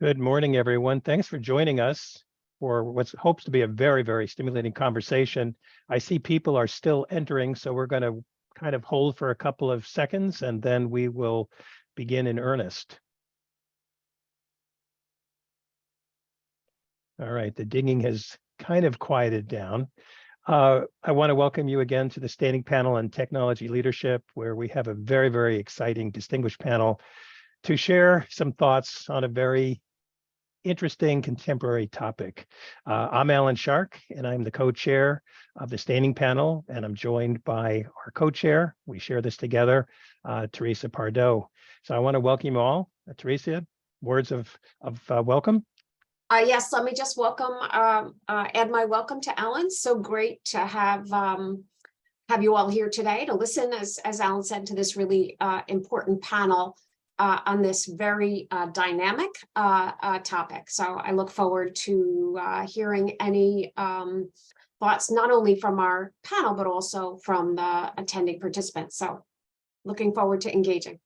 Good morning, everyone. Thanks for joining us for what hopes to be a very, very stimulating conversation. I see people are still entering, so we're going to kind of hold for a couple of seconds and then we will begin in earnest. All right, the dinging has kind of quieted down. I want to welcome you again to the Standing Panel on Technology Leadership, where we have a very, very exciting, distinguished panel to share some thoughts on a very interesting contemporary topic. I'm Alan Shark, and I'm the co-chair of the Standing Panel, and I'm joined by our co-chair. We share this together, Teresa Pardo. So I want to welcome you all. Teresa, words of welcome. Yes, let me just add my welcome to Alan. So great to have you all here today to listen, as Alan said, to this really important panel on this very dynamic topic. So I look forward to hearing any thoughts, not only from our panel, but also from the attending participants. So looking forward to engaging.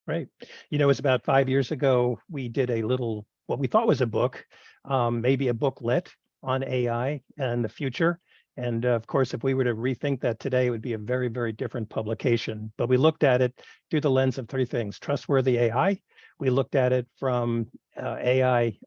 Right. You know, it's about 5 years ago, we did a little, what we thought was a book, maybe a booklet on AI and the future. And of course, if we were to rethink that today, it would be a very, very different publication. But we looked at it through the lens of three things: trustworthy AI. We looked at it from AI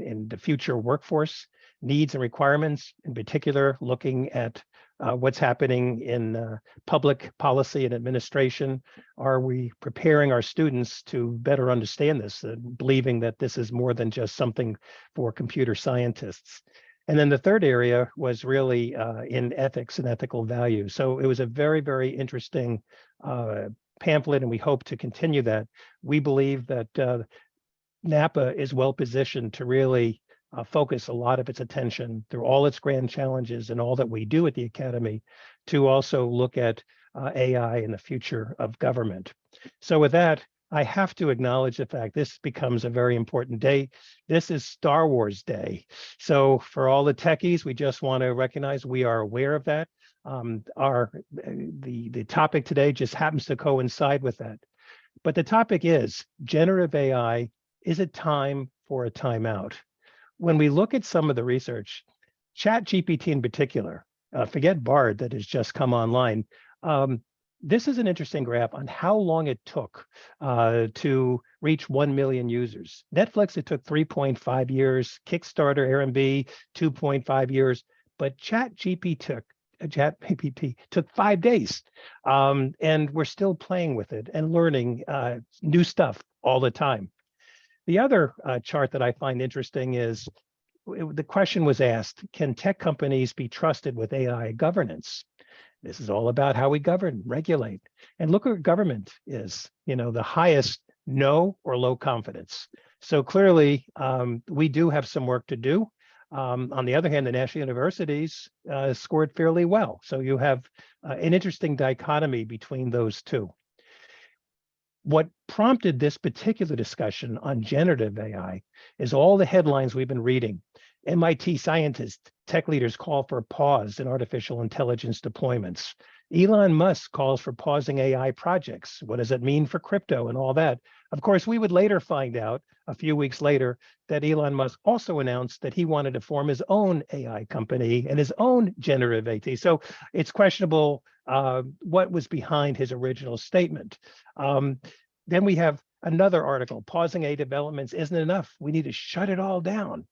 in the future workforce needs and requirements, in particular, looking at what's happening in public policy and administration. Are we preparing our students to better understand this, believing that this is more than just something for computer scientists? And then the third area was really in ethics and ethical values. So it was a very, very interesting pamphlet, and we hope to continue that. We believe that NAPA is well positioned to really focus a lot of its attention through all its grand challenges and all that we do at the Academy to also look at AI and the future of government. So with that, I have to acknowledge the fact this becomes a very important day. This is Star Wars Day. So for all the techies, we just want to recognize we are aware of that. The topic today just happens to coincide with that. But the topic is generative AI. Is it time for a timeout? When we look at some of the research, ChatGPT in particular, forget Bard that has just come online. This is an interesting graph on how long it took to reach 1 million users. Netflix, it took 3.5 years, Kickstarter, Airbnb, 2.5 years, but ChatGPT took 5 days. And we're still playing with it and learning new stuff all the time. The other chart that I find interesting is the question was asked, can tech companies be trusted with AI governance? This is all about how we govern, regulate. And look where government is, you know, the highest no or low confidence. So clearly, we do have some work to do. On the other hand, the national universities scored fairly well. So you have an interesting dichotomy between those two. What prompted this particular discussion on generative AI is all the headlines we've been reading. MIT scientists, tech leaders call for a pause in artificial intelligence deployments. Elon Musk calls for pausing AI projects. What does it mean for crypto and all that? Of course, we would later find out, a few weeks later, that Elon Musk also announced that he wanted to form his own AI company and his own generative AI. So it's questionable what was behind his original statement. Then we have another article, pausing AI developments isn't enough. We need to shut it all down.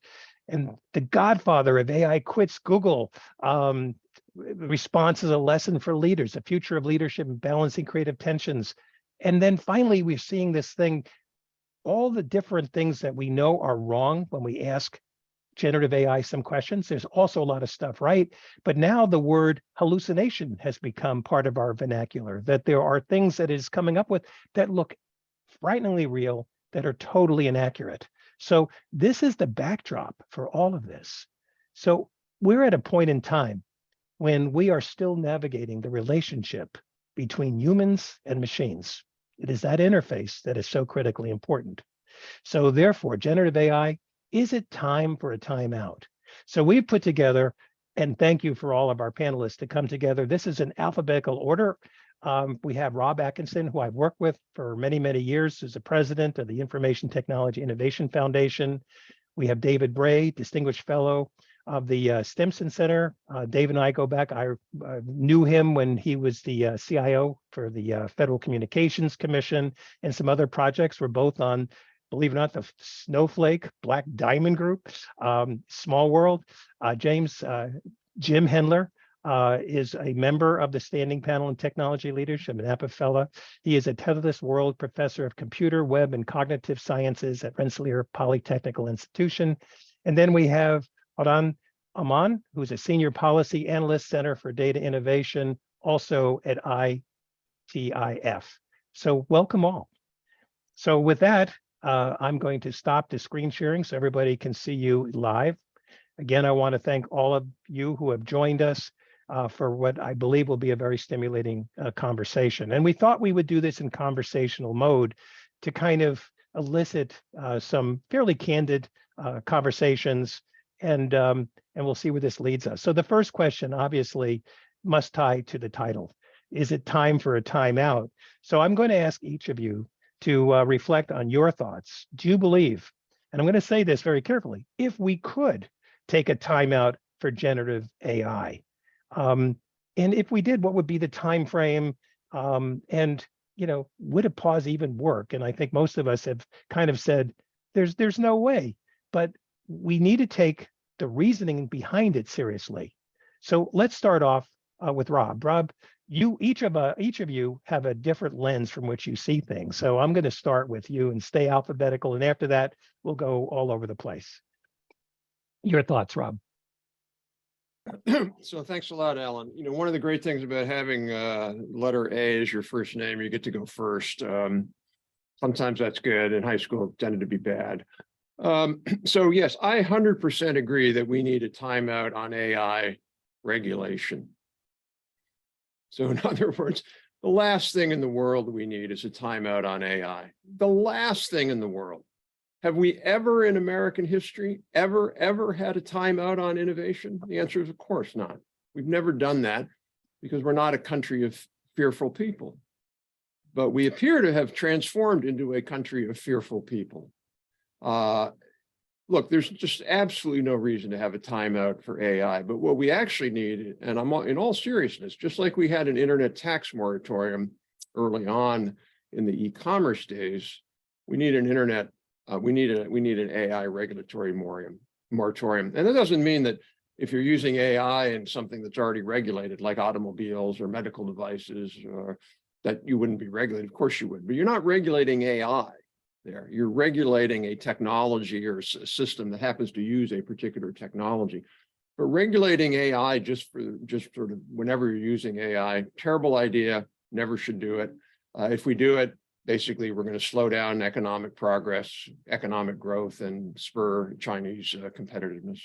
And the godfather of AI quits Google. Response is a lesson for leaders, the future of leadership and balancing creative tensions. And then finally, we're seeing this thing, all the different things that we know are wrong when we ask generative AI some questions. There's also a lot of stuff right. But now the word hallucination has become part of our vernacular, that there are things that it is coming up with that look frighteningly real, that are totally inaccurate. So this is the backdrop for all of this. So we're at a point in time when we are still navigating the relationship between humans and machines. It is that interface that is so critically important. So therefore, generative AI, is it time for a timeout? So we've put together, and thank you for all of our panelists to come together. This is an alphabetical order. we have Rob Atkinson, who I've worked with for many, many years as the president of the Information Technology Innovation Foundation. We have David Bray, Distinguished Fellow of the Stimson Center. Dave and I go back. I knew him when he was the CIO for the Federal Communications Commission and some other projects. We're both on, believe it or not, the Snowflake Black Diamond Group, Small World. Jim Hendler is a member of the Standing Panel on Technology Leadership, an APA fellow. He is a Tetherless World Professor of Computer, Web, and Cognitive Sciences at Rensselaer Polytechnical Institution. And then we have Haran Aman, who's a Senior Policy Analyst, Center for Data Innovation, also at ITIF. So welcome all. So with that, I'm going to stop the screen sharing so everybody can see you live. Again, I want to thank all of you who have joined us for what I believe will be a very stimulating conversation. And we thought we would do this in conversational mode to kind of elicit some fairly candid conversations, and we'll see where this leads us. So the first question obviously must tie to the title. Is it time for a timeout? So I'm going to ask each of you to reflect on your thoughts. Do you believe, and I'm going to say this very carefully, if we could take a timeout for generative AI, and if we did, what would be the time frame? And would a pause even work? And I think most of us have kind of said, there's no way, but we need to take the reasoning behind it seriously. So let's start off with Rob. Rob, each of you have a different lens from which you see things. So I'm going to start with you and stay alphabetical, and after that, we'll go all over the place. Your thoughts, Rob? So thanks a lot, Alan. One of the great things about having letter A as your first name, you get to go first. Sometimes that's good. In high school, it tended to be bad. So yes, I 100% agree that we need a timeout on AI regulation. So in other words, the last thing in the world we need is a timeout on AI. The last thing in the world. Have we ever in American history ever had a timeout on innovation? The answer is of course not. We've never done that because we're not a country of fearful people. But we appear to have transformed into a country of fearful people. Look, there's just absolutely no reason to have a timeout for AI, but what we actually need, and I'm in all seriousness, just like we had an internet tax moratorium early on in the e-commerce days, we need an internet, we need an AI regulatory moratorium. And that doesn't mean that if you're using AI in something that's already regulated, like automobiles or medical devices, or that you wouldn't be regulated. Of course you would, but you're not regulating AI. There, you're regulating a technology or a system that happens to use a particular technology. But regulating AI just sort of whenever you're using AI, terrible idea, never should do it. If we do it, basically we're going to slow down economic progress, economic growth, and spur Chinese competitiveness.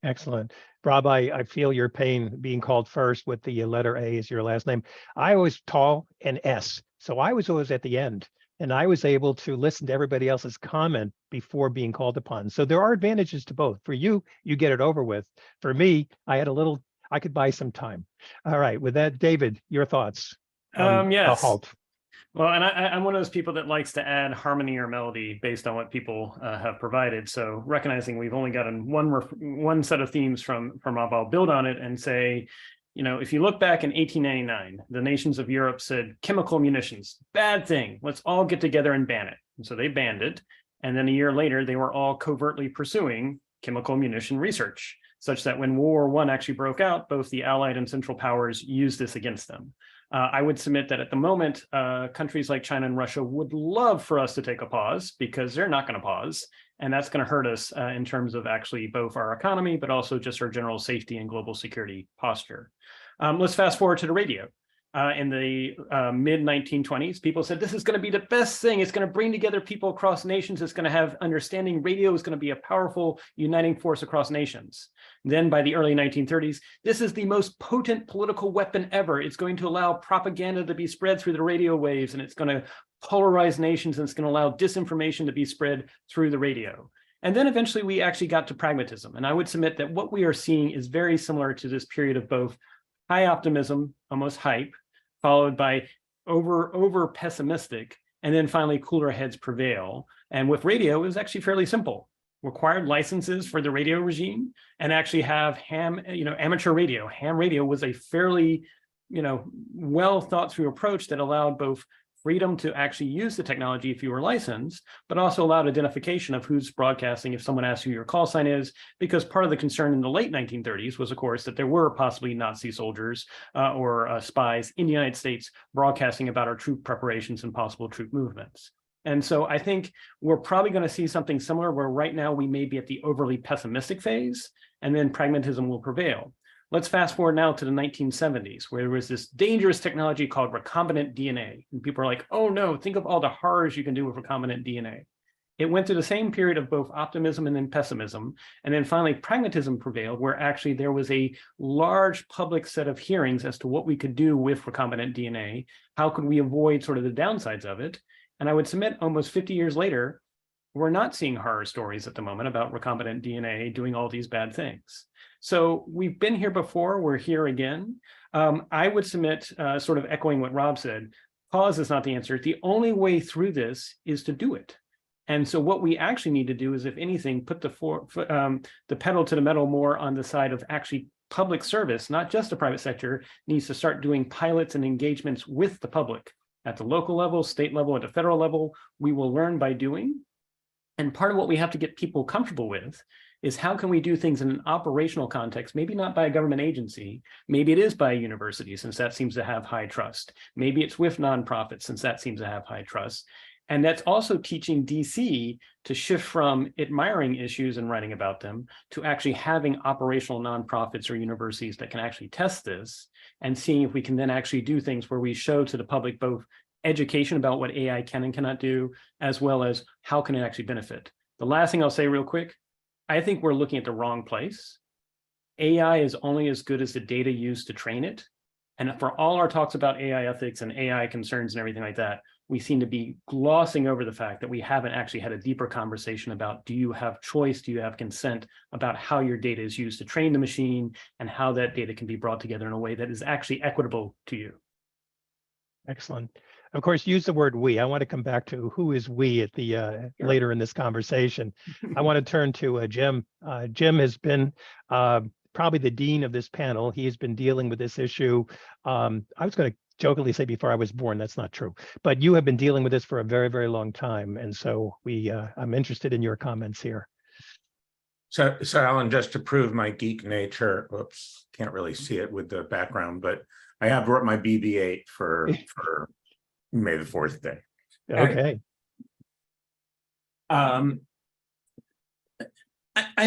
Excellent. Rob, I feel your pain being called first with the letter A as your last name. I was tall and S, so I was always at the end. And I was able to listen to everybody else's comment before being called upon. So there are advantages to both. For you, you get it over with. For me, I could buy some time. All right, with that, David, your thoughts? Yes. Halt. Well, and I'm one of those people that likes to add harmony or melody based on what people have provided. So recognizing we've only gotten one set of themes from Rob, I'll build on it and say, if you look back in 1899, the nations of Europe said chemical munitions, bad thing. Let's all get together and ban it. And so they banned it. And then a year later, they were all covertly pursuing chemical munition research, such that when World War I actually broke out, both the Allied and Central Powers used this against them. I would submit that at the moment, countries like China and Russia would love for us to take a pause because they're not going to pause. And that's going to hurt us in terms of actually both our economy, but also just our general safety and global security posture. Let's fast forward to the radio. In the mid-1920s, people said, this is going to be the best thing. It's going to bring together people across nations. It's going to have understanding. Radio is going to be a powerful uniting force across nations. Then by the early 1930s, this is the most potent political weapon ever. It's going to allow propaganda to be spread through the radio waves, and it's going to polarize nations, and it's going to allow disinformation to be spread through the radio. And then eventually we actually got to pragmatism. And I would submit that what we are seeing is very similar to this period of both high optimism, almost hype, followed by over pessimistic, and then finally cooler heads prevail. And with radio, it was actually fairly simple. Required licenses for the radio regime and actually have amateur radio. Ham radio was a fairly, well thought through approach that allowed both freedom to actually use the technology if you were licensed, but also allowed identification of who's broadcasting if someone asks who your call sign is, because part of the concern in the late 1930s was, of course, that there were possibly Nazi soldiers or spies in the United States broadcasting about our troop preparations and possible troop movements. And so I think we're probably going to see something similar where right now we may be at the overly pessimistic phase, and then pragmatism will prevail. Let's fast forward now to the 1970s, where there was this dangerous technology called recombinant DNA. And people are like, oh no, think of all the horrors you can do with recombinant DNA. It went through the same period of both optimism and then pessimism. And then finally, pragmatism prevailed, where actually there was a large public set of hearings as to what we could do with recombinant DNA. How could we avoid sort of the downsides of it? And I would submit almost 50 years later, we're not seeing horror stories at the moment about recombinant DNA doing all these bad things. So we've been here before, we're here again. I would submit, sort of echoing what Rob said, pause is not the answer. The only way through this is to do it. And so what we actually need to do is, if anything, put the pedal to the metal more on the side of actually public service, not just the private sector, needs to start doing pilots and engagements with the public. At the local level, state level, at the federal level, we will learn by doing. And part of what we have to get people comfortable with is how can we do things in an operational context, maybe not by a government agency, maybe it is by a university, since that seems to have high trust. Maybe it's with nonprofits, since that seems to have high trust. And that's also teaching DC to shift from admiring issues and writing about them to actually having operational nonprofits or universities that can actually test this and seeing if we can then actually do things where we show to the public both education about what AI can and cannot do, as well as how can it actually benefit. The last thing I'll say real quick, I think we're looking at the wrong place. AI is only as good as the data used to train it. And for all our talks about AI ethics and AI concerns and everything like that, we seem to be glossing over the fact that we haven't actually had a deeper conversation about, do you have choice, do you have consent about how your data is used to train the machine and how that data can be brought together in a way that is actually equitable to you. Excellent. Of course, use the word we. I want to come back to who is we at the later in this conversation. I want to turn to Jim. Jim has been probably the dean of this panel. He has been dealing with this issue. I was going to jokingly say before I was born. That's not true. But you have been dealing with this for a very, very long time. And so I'm interested in your comments here. So Alan, just to prove my geek nature, whoops, can't really see it with the background, but I have brought my BB-8 for May the 4th day. Okay. I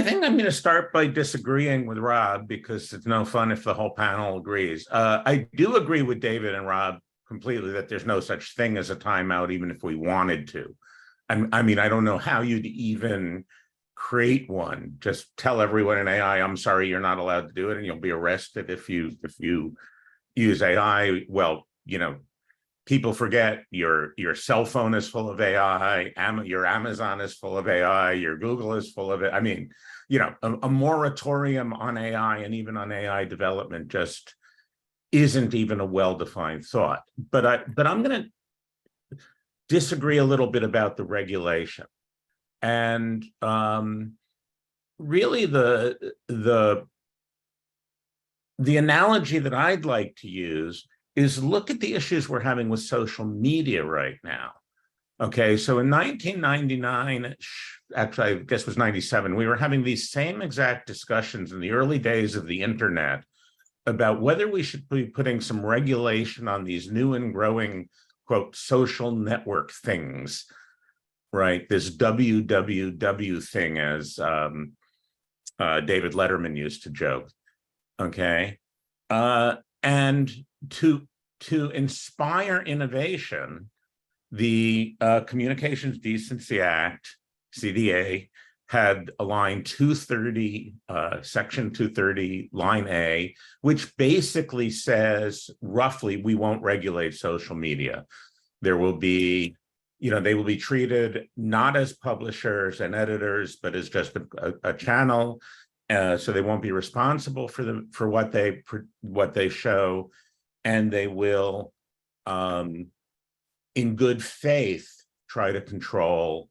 think I'm going to start by disagreeing with Rob because it's no fun if the whole panel agrees. I do agree with David and Rob completely that there's no such thing as a timeout, even if we wanted to. I mean, I don't know how you'd even create one. Just tell everyone in AI, I'm sorry, you're not allowed to do it, and you'll be arrested if you use AI. Well, you know, people forget your cell phone is full of AI, your Amazon is full of AI, your Google is full of it. I mean, you know, a moratorium on AI and even on AI development just isn't even a well-defined thought. But I'm going to disagree a little bit about the regulation. And really the analogy that I'd like to use is look at the issues we're having with social media right now. Okay, so in 1999, actually, I guess it was 97, we were having these same exact discussions in the early days of the internet about whether we should be putting some regulation on these new and growing, quote, social network things, right? This WWW thing, as David Letterman used to joke, okay? And to inspire innovation, the Communications Decency Act, CDA, had a line 230, section 230, line A, which basically says, roughly, we won't regulate social media. There will be, you know, they will be treated not as publishers and editors, but as just a channel. So they won't be responsible for what they show, and they will in good faith, try to control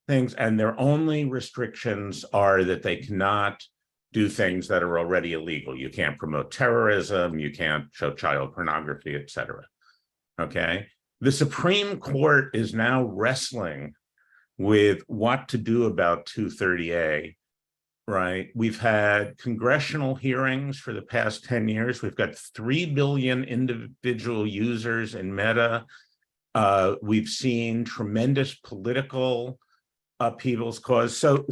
things. And their only restrictions are that they cannot do things that are already illegal. You can't promote terrorism, you can't show child pornography, et cetera. Okay. The Supreme Court is now wrestling with what to do about 230A, right? We've had congressional hearings for the past 10 years. We've got 3 billion individual users in Meta. We've seen tremendous political upheavals caused. So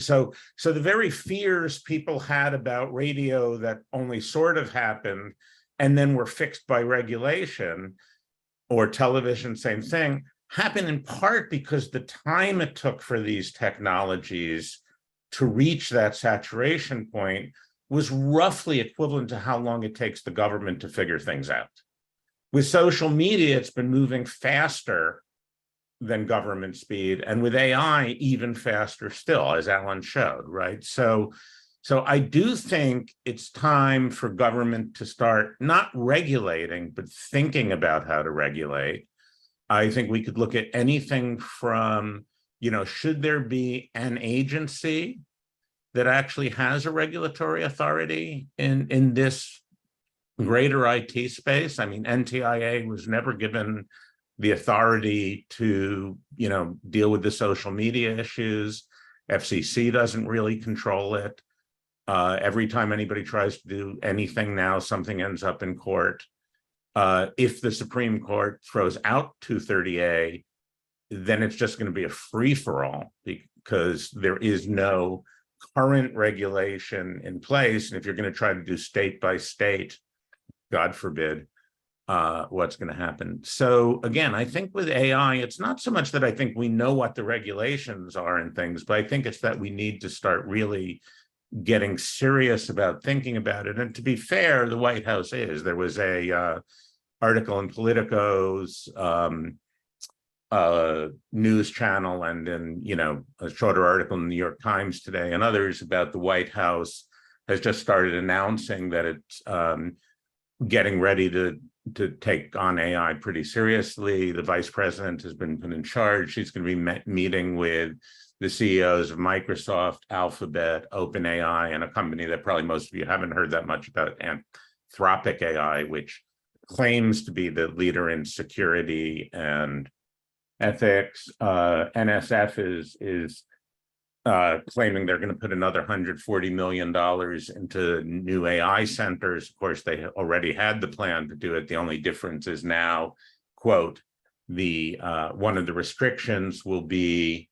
the very fears people had about radio that only sort of happened and then were fixed by regulation, or television, same thing, happened in part because the time it took for these technologies to reach that saturation point was roughly equivalent to how long it takes the government to figure things out. With social media, it's been moving faster than government speed, and with AI, even faster still, as Alan showed, right? So I do think it's time for government to start not regulating, but thinking about how to regulate. I think we could look at anything from, should there be an agency that actually has a regulatory authority in this greater IT space? I mean, NTIA was never given the authority to, deal with the social media issues. FCC doesn't really control it. Every time anybody tries to do anything now, something ends up in court. If the Supreme Court throws out 230A, then it's just going to be a free-for-all because there is no current regulation in place. And if you're going to try to do state by state, God forbid, what's going to happen. So again, I think with AI, it's not so much that I think we know what the regulations are and things, but I think it's that we need to start really getting serious about thinking about it. And to be fair, the White House is. There was a article in Politico's news channel, and then a shorter article in the New York Times today and others about the White House has just started announcing that it's getting ready to take on AI pretty seriously. The vice president has been put in charge. She's going to be meeting with the CEOs of Microsoft, Alphabet, OpenAI, and a company that probably most of you haven't heard that much about, Anthropic AI, which claims to be the leader in security and ethics. NSF is claiming they're going to put another $140 million into new AI centers. Of course, they already had the plan to do it. The only difference is now, quote, one of the restrictions will be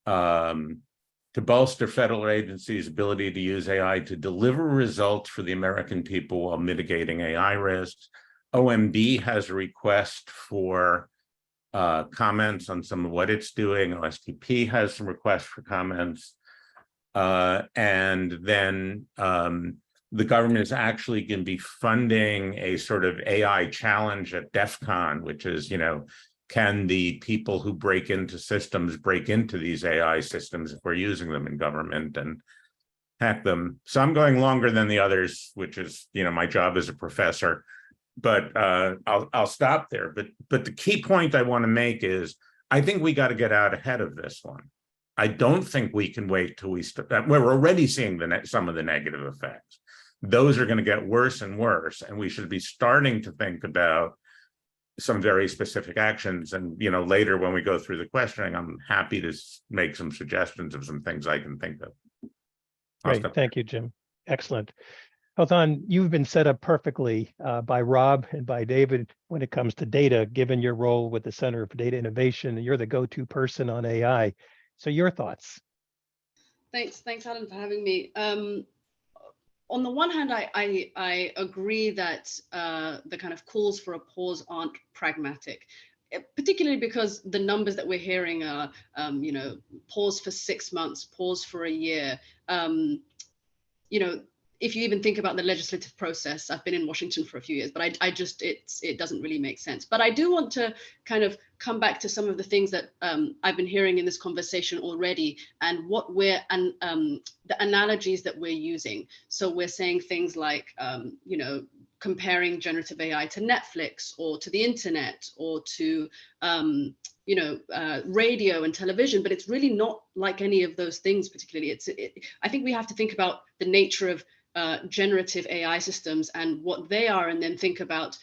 to bolster federal agencies' ability to use AI to deliver results for the American people while mitigating AI risks. OMB has a request for comments on some of what it's doing. OSTP has some requests for comments. And then the government is actually going to be funding a sort of AI challenge at DEF CON, which is, can the people who break into systems break into these AI systems if we're using them in government and hack them? So I'm going longer than the others, which is, my job as a professor. But I'll stop there. But the key point I want to make is I think we got to get out ahead of this one. I don't think we can wait till we start. We're already seeing some of the negative effects. Those are going to get worse and worse, and we should be starting to think about some very specific actions. And later when we go through the questioning, I'm happy to make some suggestions of some things I can think of. Great, thank you, Jim. Excellent. Houghton, you've been set up perfectly by Rob and by David when it comes to data, given your role with the Center for Data Innovation. You're the go-to person on AI. So your thoughts? Thanks, Alan, for having me. On the one hand, I agree that the kind of calls for a pause aren't pragmatic, particularly because the numbers that we're hearing are, pause for 6 months, pause for a year. If you even think about the legislative process, I've been in Washington for a few years, but it doesn't really make sense. But I do want to kind of come back to some of the things that I've been hearing in this conversation already, and the analogies that we're using. So we're saying things like, comparing generative AI to Netflix or to the internet or to radio and television, but it's really not like any of those things particularly. I think we have to think about the nature of generative AI systems and what they are, and then think about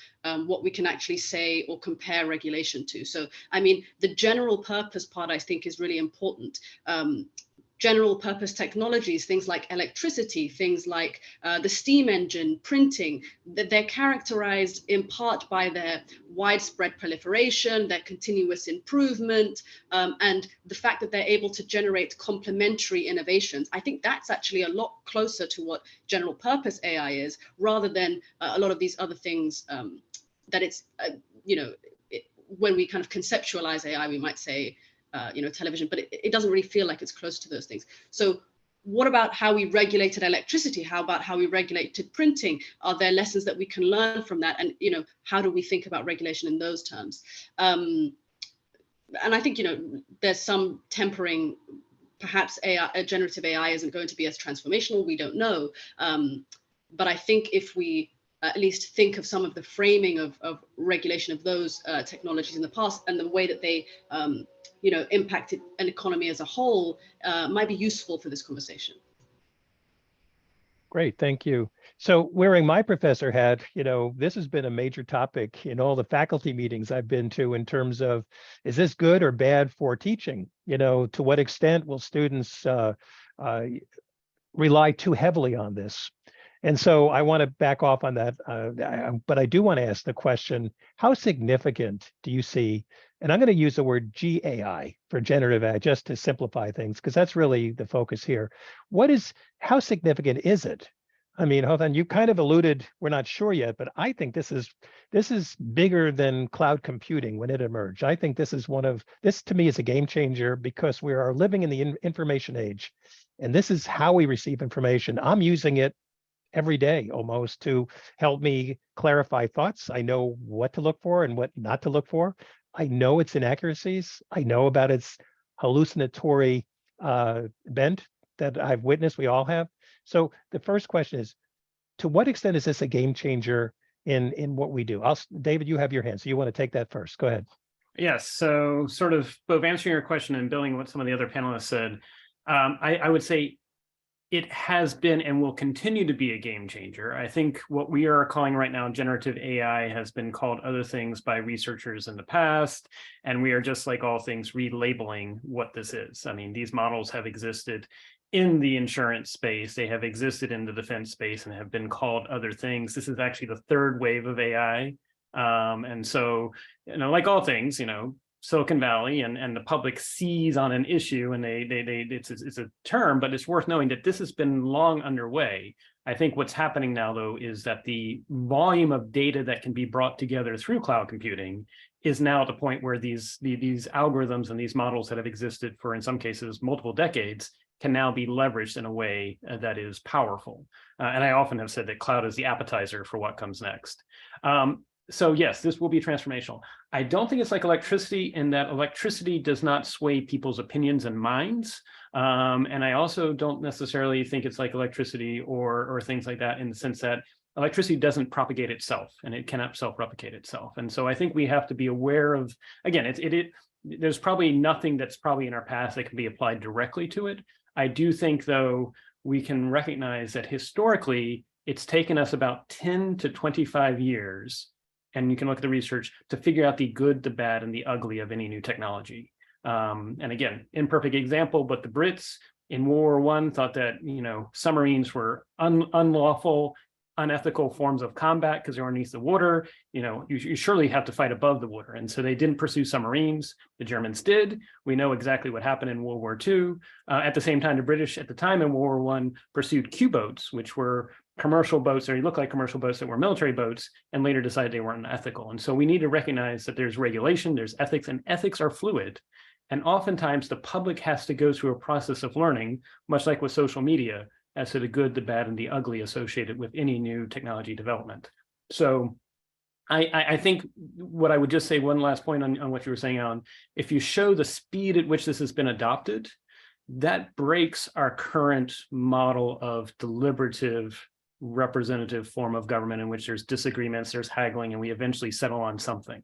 what we can actually say or compare regulation to. So, I mean, the general purpose part, I think, is really important. General purpose technologies, things like electricity, things like the steam engine, printing, that they're characterized in part by their widespread proliferation, their continuous improvement, and the fact that they're able to generate complementary innovations. I think that's actually a lot closer to what general purpose AI is, rather than a lot of these other things that it's, when we kind of conceptualize AI, we might say, television, but it doesn't really feel like it's close to those things. So what about how we regulated electricity? How about how we regulated printing? Are there lessons that we can learn from that? And, how do we think about regulation in those terms? And I think, there's some tempering. Perhaps generative AI isn't going to be as transformational. We don't know. But I think if we at least think of some of the framing of regulation of those technologies in the past and the way that they impacted an economy as a whole, might be useful for this conversation. Great, thank you. So wearing my professor hat, this has been a major topic in all the faculty meetings I've been to in terms of, is this good or bad for teaching? To what extent will students rely too heavily on this? And so I want to back off on that, but I do want to ask the question, how significant do you see, and I'm going to use the word GAI for generative AI just to simplify things, because that's really the focus here. How significant is it? I mean, hold on, you kind of alluded, we're not sure yet, but I think this is bigger than cloud computing when it emerged. I think this to me is a game changer, because we are living in the information age, and this is how we receive information. I'm using it every day almost to help me clarify thoughts. I know what to look for and what not to look for. I know its inaccuracies. I know about its hallucinatory bent that I've witnessed, we all have. So the first question is, to what extent is this a game changer in what we do? David, you have your hand, so you want to take that first. Go ahead. Yes, so sort of both answering your question and building what some of the other panelists said, I would say it has been and will continue to be a game changer. I think what we are calling right now generative AI has been called other things by researchers in the past, and we are, just like all things, relabeling what this is. I mean, these models have existed in the insurance space, they have existed in the defense space, and have been called other things. This is actually the third wave of AI. And so, like all things, Silicon Valley and the public sees on an issue, and it's a term, but it's worth knowing that this has been long underway. I think what's happening now, though, is that the volume of data that can be brought together through cloud computing is now at the point where these algorithms and these models that have existed for, in some cases, multiple decades, can now be leveraged in a way that is powerful. And I often have said that cloud is the appetizer for what comes next. So yes, this will be transformational. I don't think it's like electricity, in that electricity does not sway people's opinions and minds. And I also don't necessarily think it's like electricity or things like that, in the sense that electricity doesn't propagate itself, and it cannot self-replicate itself. And so I think we have to be aware of, again, there's probably nothing that's probably in our past that can be applied directly to it. I do think, though, we can recognize that historically, it's taken us about 10 to 25 years, and you can look at the research, to figure out the good, the bad, and the ugly of any new technology. And again, imperfect example, but the Brits in World War I thought that, submarines were unlawful, unethical forms of combat because they were underneath the water. You surely have to fight above the water. And so they didn't pursue submarines. The Germans did. We know exactly what happened in World War II. At the same time, the British at the time in World War I pursued Q-boats, which were commercial boats, or look like commercial boats that were military boats, and later decided they weren't ethical. And so we need to recognize that there's regulation, there's ethics, and ethics are fluid. And oftentimes the public has to go through a process of learning, much like with social media, as to the good, the bad, and the ugly associated with any new technology development. So I think what I would just say, one last point on what you were saying, Alan, if you show the speed at which this has been adopted, that breaks our current model of deliberative representative form of government in which there's disagreements, there's haggling, and we eventually settle on something.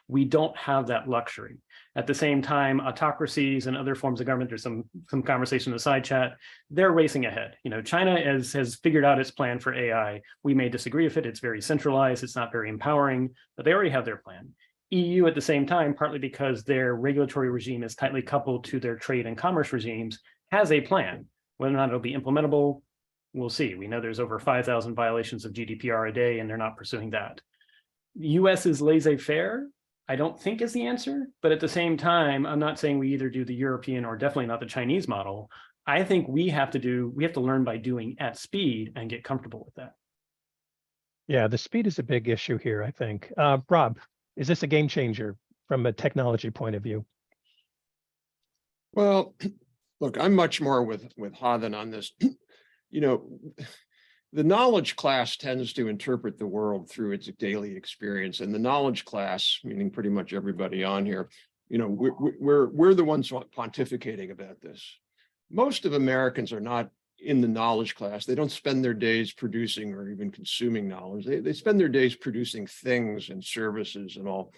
We don't have that luxury. At the same time, autocracies and other forms of government, there's some conversation in the side chat, they're racing ahead. You know, China has figured out its plan for AI. We may disagree with it. It's very centralized. It's not very empowering, but they already have their plan. EU at the same time, partly because their regulatory regime is tightly coupled to their trade and commerce regimes, has a plan. Whether or not it'll be implementable, we'll see. We know there's over 5,000 violations of GDPR a day, and they're not pursuing that. The US is laissez-faire, I don't think is the answer, but at the same time, I'm not saying we either do the European or definitely not the Chinese model. I think we have to learn by doing at speed and get comfortable with that. Yeah, the speed is a big issue here, I think. Rob, is this a game changer from a technology point of view? Well, look, I'm much more with Hadan on this. You know, the knowledge class tends to interpret the world through its daily experience, and the knowledge class, meaning pretty much everybody on here, you know, we're the ones pontificating about this. Most of Americans are not in the knowledge class. They don't spend their days producing or even consuming knowledge. They spend their days producing things and services and all.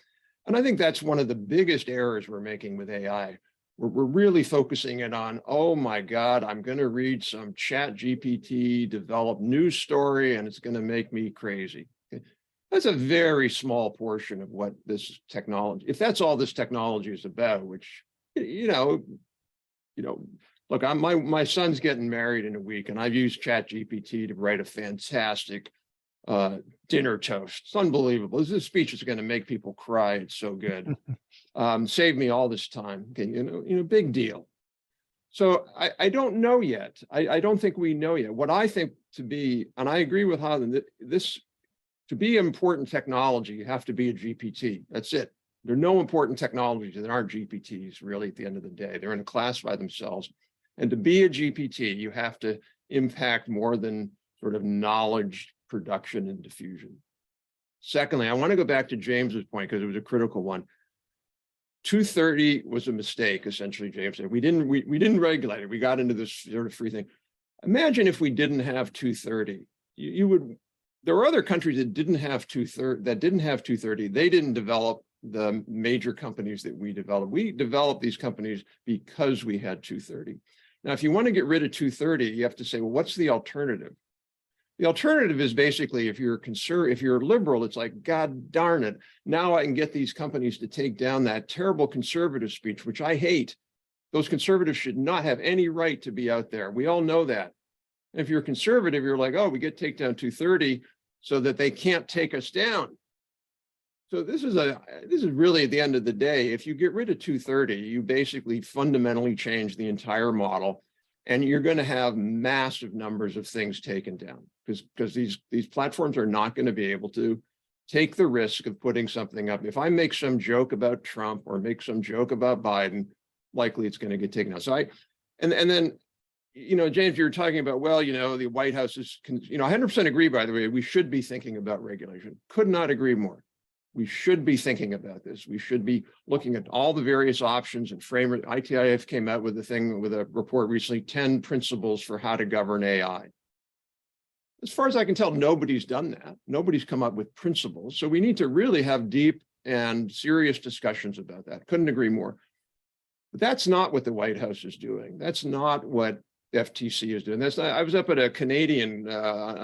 And I think that's one of the biggest errors we're making with AI. We're really focusing it on, oh my God, I'm going to read some ChatGPT developed news story and it's going to make me crazy. That's a very small portion of what this technology, if that's all this technology is about, which, you know, look, my son's getting married in a week and I've used ChatGPT to write a fantastic dinner toast. It's unbelievable. This speech is going to make people cry. It's so good. Save me all this time. Okay, you know, big deal. So I don't know yet. I don't think we know yet. What I think to be, and I agree with Hadan, that this, to be important technology, you have to be a GPT. That's it. There are no important technologies that aren't GPTs, really, at the end of the day. They're in a class by themselves. And to be a GPT, you have to impact more than sort of knowledge production and diffusion. Secondly, I want to go back to James's point because it was a critical one. 230 was a mistake, essentially, James said. We didn't regulate it. We got into this sort of free thing. Imagine if we didn't have 230. There are other countries that didn't have 230. They didn't develop the major companies that we developed. We developed these companies because we had 230. Now, if you want to get rid of 230, you have to say, well, what's the alternative? The alternative is basically, if you're liberal, it's like, God darn it, now I can get these companies to take down that terrible conservative speech, which I hate. Those conservatives should not have any right to be out there. We all know that. And if you're conservative, you're like, oh, we get take down 230 so that they can't take us down. So this is really, at the end of the day, if you get rid of 230, you basically fundamentally change the entire model. And you're going to have massive numbers of things taken down because these platforms are not going to be able to take the risk of putting something up. If I make some joke about Trump or make some joke about Biden, likely it's going to get taken down. So and then, you know, James, you're talking about, well, you know, the White House is, you know, 100% agree, by the way, we should be thinking about regulation. Could not agree more. We should be thinking about this. We should be looking at all the various options and framework. ITIF came out with a report recently, 10 principles for how to govern AI. As far as I can tell, nobody's done that. Nobody's come up with principles. So we need to really have deep and serious discussions about that. Couldn't agree more. But that's not what the White House is doing. That's not what FTC is doing. I was up at a Canadian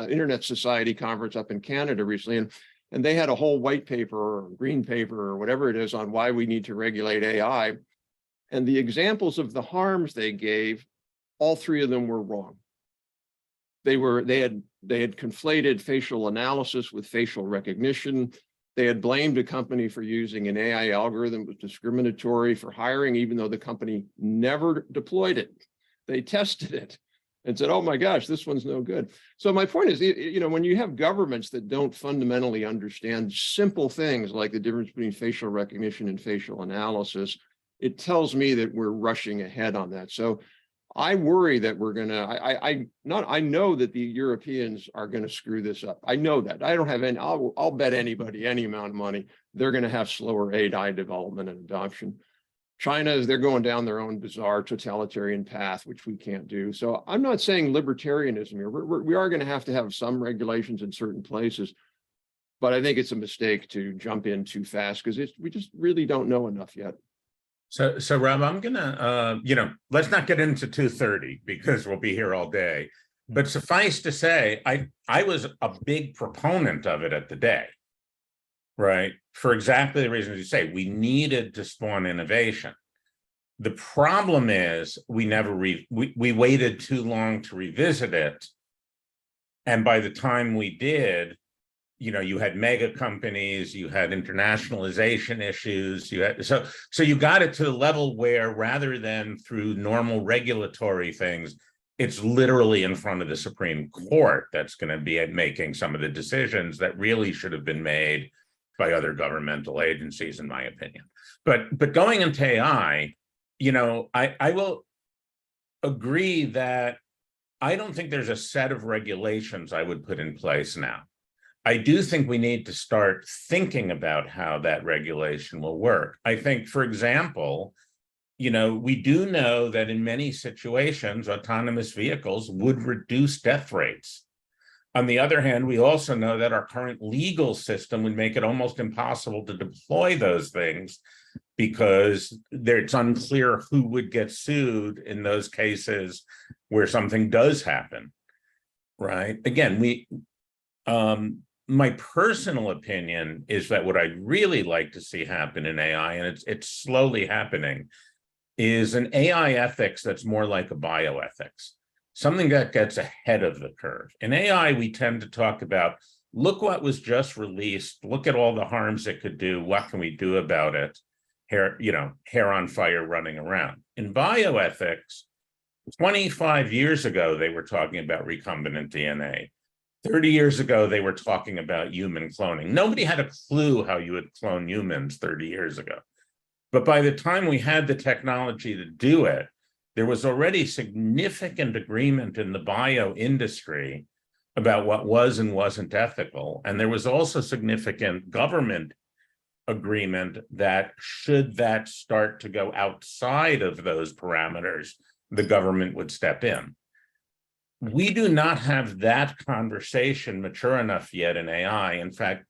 Internet Society conference up in Canada recently, and they had a whole white paper or green paper or whatever it is on why we need to regulate AI. And the examples of the harms they gave, all three of them were wrong. They had conflated facial analysis with facial recognition. They had blamed a company for using an AI algorithm that was discriminatory for hiring, even though the company never deployed it. They tested it and said, oh my gosh, this one's no good. So my point is, you know, when you have governments that don't fundamentally understand simple things like the difference between facial recognition and facial analysis, it tells me that we're rushing ahead on that. So I worry that we're going to, I know that the Europeans are going to screw this up. I know that. I don't have any, I'll bet anybody any amount of money, they're going to have slower AI development and adoption. China, they're going down their own bizarre totalitarian path, which we can't do. So I'm not saying libertarianism here. We are going to have some regulations in certain places, but I think it's a mistake to jump in too fast because we just really don't know enough yet. So Rob, I'm gonna, let's not get into 230 because we'll be here all day. But suffice to say, I was a big proponent of it at the day, right? For exactly the reasons you say, we needed to spawn innovation. The problem is we waited too long to revisit it. And by the time we did, you had mega companies, you had internationalization issues, so you got it to the level where rather than through normal regulatory things, it's literally in front of the Supreme Court that's going to be making some of the decisions that really should have been made by other governmental agencies, in my opinion. But going into AI, I will agree that I don't think there's a set of regulations I would put in place now. I do think we need to start thinking about how that regulation will work. I think, for example, we do know that in many situations, autonomous vehicles would reduce death rates. On the other hand, we also know that our current legal system would make it almost impossible to deploy those things because it's unclear who would get sued in those cases where something does happen, right? Again, my personal opinion is that what I'd really like to see happen in AI, and it's slowly happening, is an AI ethics that's more like a bioethics, something that gets ahead of the curve. In AI, we tend to talk about, look what was just released, look at all the harms it could do, what can we do about it? Hair on fire running around. In bioethics, 25 years ago, they were talking about recombinant DNA. 30 years ago, they were talking about human cloning. Nobody had a clue how you would clone humans 30 years ago. But by the time we had the technology to do it, there was already significant agreement in the bio industry about what was and wasn't ethical. And there was also significant government agreement that should that start to go outside of those parameters, the government would step in. We do not have that conversation mature enough yet in AI. In fact,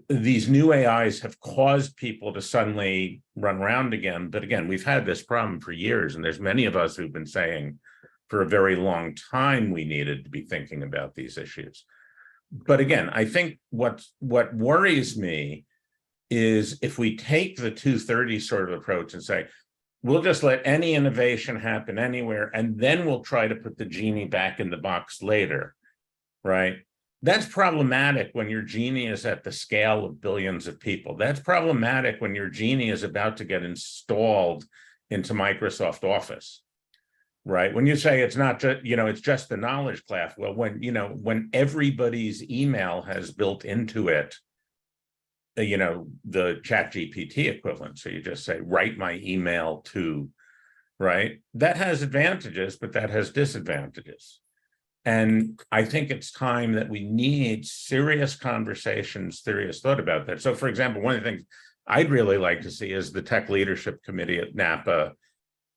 these new AIs have caused people to suddenly run around again. But again, we've had this problem for years, and there's many of us who've been saying for a very long time we needed to be thinking about these issues. But again, I think what worries me is if we take the 230 sort of approach and say, we'll just let any innovation happen anywhere, and then we'll try to put the genie back in the box later, right? That's problematic when your genie is at the scale of billions of people. That's problematic when your genie is about to get installed into Microsoft Office, right? When you say it's not just, it's just the knowledge graph. Well, when everybody's email has built into it, the ChatGPT equivalent. So you just say, write my email to, right? That has advantages, but that has disadvantages. And I think it's time that we need serious conversations, serious thought about that. So for example, one of the things I'd really like to see is the Tech Leadership Committee at NAPA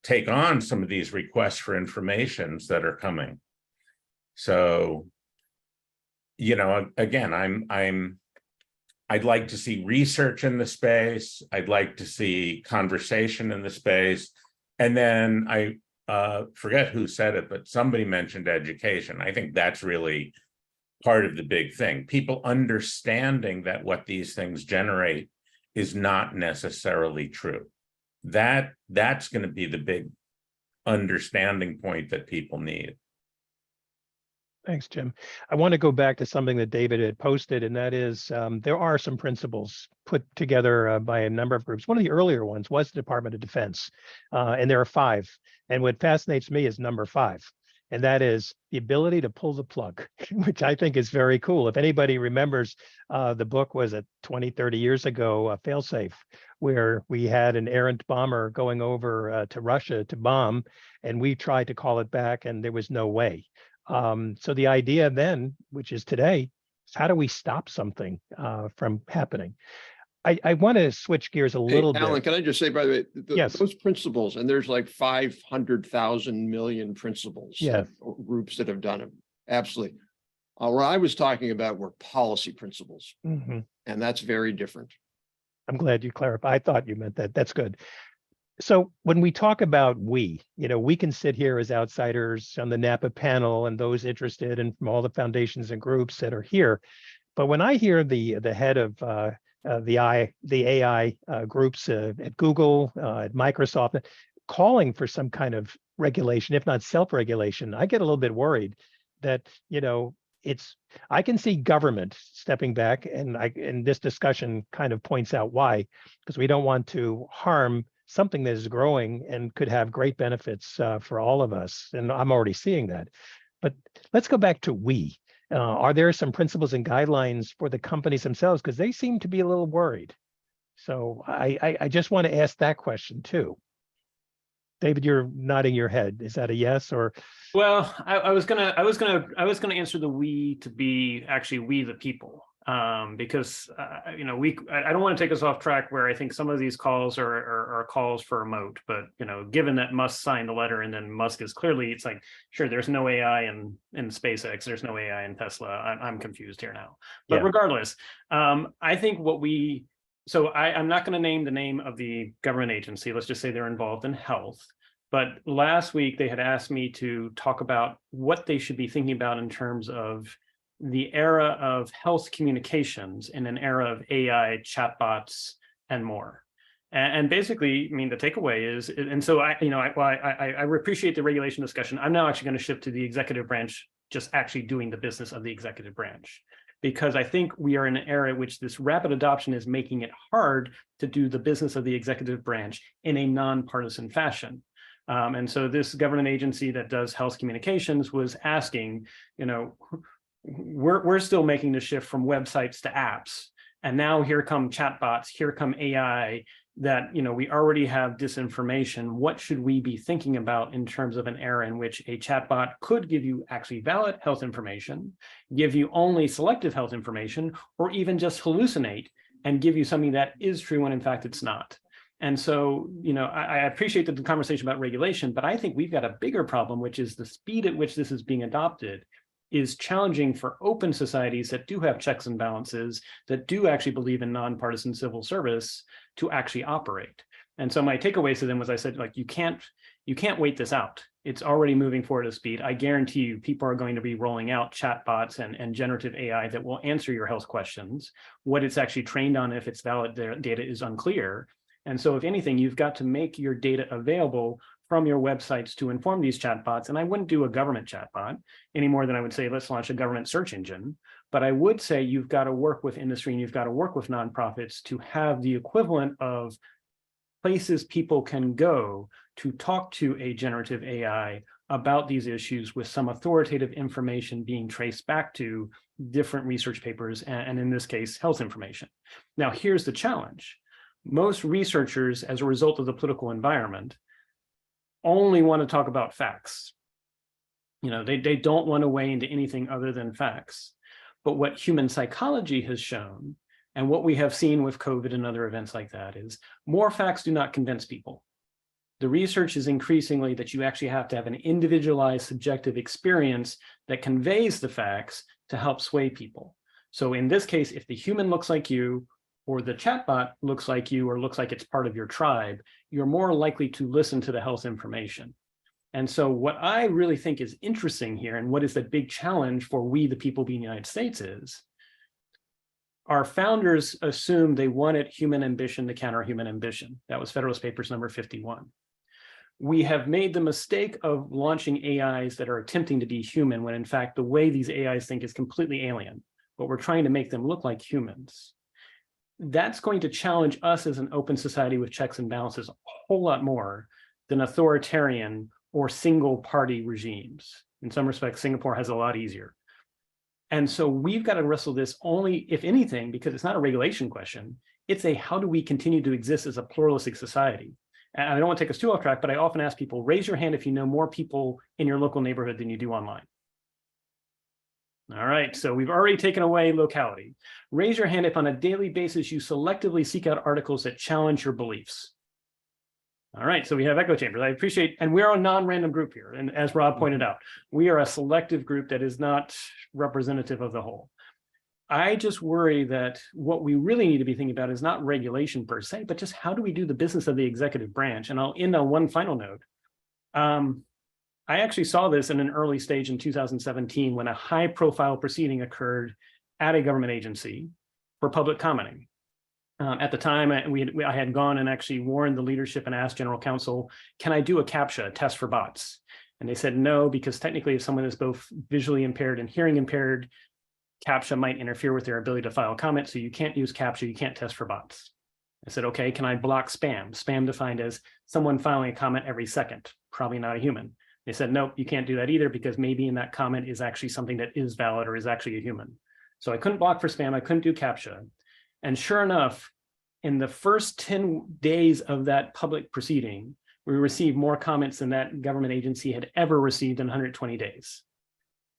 take on some of these requests for informations that are coming. So, again, I'd like to see research in the space. I'd like to see conversation in the space. And then I forget who said it, but somebody mentioned education. I think that's really part of the big thing. People understanding that what these things generate is not necessarily true. That's going to be the big understanding point that people need. Thanks, Jim. I want to go back to something that David had posted, and that is there are some principles put together by a number of groups. One of the earlier ones was the Department of Defense, and there are 5. And what fascinates me is number 5, and that is the ability to pull the plug, which I think is very cool. If anybody remembers, the book was 20, 30 years ago, Failsafe, where we had an errant bomber going over to Russia to bomb, and we tried to call it back, and there was no way. So the idea then, which is today, is how do we stop something from happening? I want to switch gears a Hey, little Alan, bit. can I just say, by the way, Yes. those principles, and there's like 500,000 million principles Yeah. or groups that have done it. Absolutely. What I was talking about were policy principles, Mhm. and that's very different. I'm glad you clarified. I thought you meant that. That's good. So when we talk about we can sit here as outsiders on the NAPA panel and those interested and from all the foundations and groups that are here. But when I hear the head of the AI groups at Google, at Microsoft, calling for some kind of regulation, if not self-regulation, I get a little bit worried that, I can see government stepping back, and this discussion kind of points out why, because we don't want to harm something that is growing and could have great benefits for all of us. And I'm already seeing that. But let's go back to we. Are there some principles and guidelines for the companies themselves? Because they seem to be a little worried. So I just want to ask that question too. David, you're nodding your head. Is that a yes or? Well, I was gonna answer the we to be actually we the people, because I don't want to take us off track where I think some of these calls are calls for a moat, but given that Musk signed the letter and then Musk is clearly, it's like, sure, there's no AI in SpaceX, there's no AI in Tesla. I'm confused here now, but Yeah. regardless, I think I'm not going to name the name of the government agency. Let's just say they're involved in health. But last week, they had asked me to talk about what they should be thinking about in terms of the era of health communications in an era of AI, chatbots, and more. And basically, I mean, the takeaway is, and so I appreciate the regulation discussion. I'm now actually going to shift to the executive branch, just actually doing the business of the executive branch, because I think we are in an era in which this rapid adoption is making it hard to do the business of the executive branch in a nonpartisan fashion. And so this government agency that does health communications was asking, we're still making the shift from websites to apps. And now here come chatbots, here come AI, that we already have disinformation. What should we be thinking about in terms of an era in which a chatbot could give you actually valid health information, give you only selective health information, or even just hallucinate and give you something that is true when in fact it's not? And so, I appreciate the conversation about regulation, but I think we've got a bigger problem, which is the speed at which this is being adopted is challenging for open societies that do have checks and balances, that do actually believe in nonpartisan civil service to actually operate. And so my takeaways to them was, I said, like, you can't wait this out. It's already moving forward at speed. I guarantee you people are going to be rolling out chatbots and generative AI that will answer your health questions. What it's actually trained on, if it's valid data, is unclear. And so if anything, you've got to make your data available from your websites to inform these chatbots. And I wouldn't do a government chatbot any more than I would say, let's launch a government search engine. But I would say you've got to work with industry and you've got to work with nonprofits to have the equivalent of places people can go to talk to a generative AI about these issues with some authoritative information being traced back to different research papers, and in this case, health information. Now, here's the challenge. Most researchers, as a result of the political environment, only want to talk about facts. They don't want to weigh into anything other than facts. But what human psychology has shown, and what we have seen with COVID and other events like that, is more facts do not convince people. The research is increasingly that you actually have to have an individualized subjective experience that conveys the facts to help sway people. So in this case, if the human looks like you, or the chatbot looks like you, or looks like it's part of your tribe, you're more likely to listen to the health information. And so what I really think is interesting here, and what is the big challenge for we, the people being the United States, is our founders assumed they wanted human ambition to counter human ambition. That was Federalist Papers number 51. We have made the mistake of launching AIs that are attempting to be human, when in fact, the way these AIs think is completely alien, but we're trying to make them look like humans. That's going to challenge us as an open society with checks and balances a whole lot more than authoritarian or single party regimes. In some respects, Singapore has a lot easier. And so we've got to wrestle this only, if anything, because it's not a regulation question, it's a how do we continue to exist as a pluralistic society? And I don't want to take us too off track, but I often ask people, raise your hand if you know more people in your local neighborhood than you do online. All right, so we've already taken away locality. Raise your hand if on a daily basis you selectively seek out articles that challenge your beliefs. All right, so we have echo chambers. I appreciate, and we're a non-random group here. And as Rob pointed out, we are a selective group that is not representative of the whole. I just worry that what we really need to be thinking about is not regulation per se, but just how do we do the business of the executive branch? And I'll end on one final note. I actually saw this in an early stage in 2017 when a high-profile proceeding occurred at a government agency for public commenting. At the time, I had gone and actually warned the leadership and asked general counsel, can I do a CAPTCHA, a test for bots? And they said no, because technically if someone is both visually impaired and hearing impaired, CAPTCHA might interfere with their ability to file comment, so you can't use CAPTCHA, you can't test for bots. I said, okay, can I block spam? Spam defined as someone filing a comment every second, probably not a human. They said, nope, you can't do that either because maybe in that comment is actually something that is valid or is actually a human. So I couldn't block for spam, I couldn't do CAPTCHA. And sure enough, in the first 10 days of that public proceeding, we received more comments than that government agency had ever received in 120 days.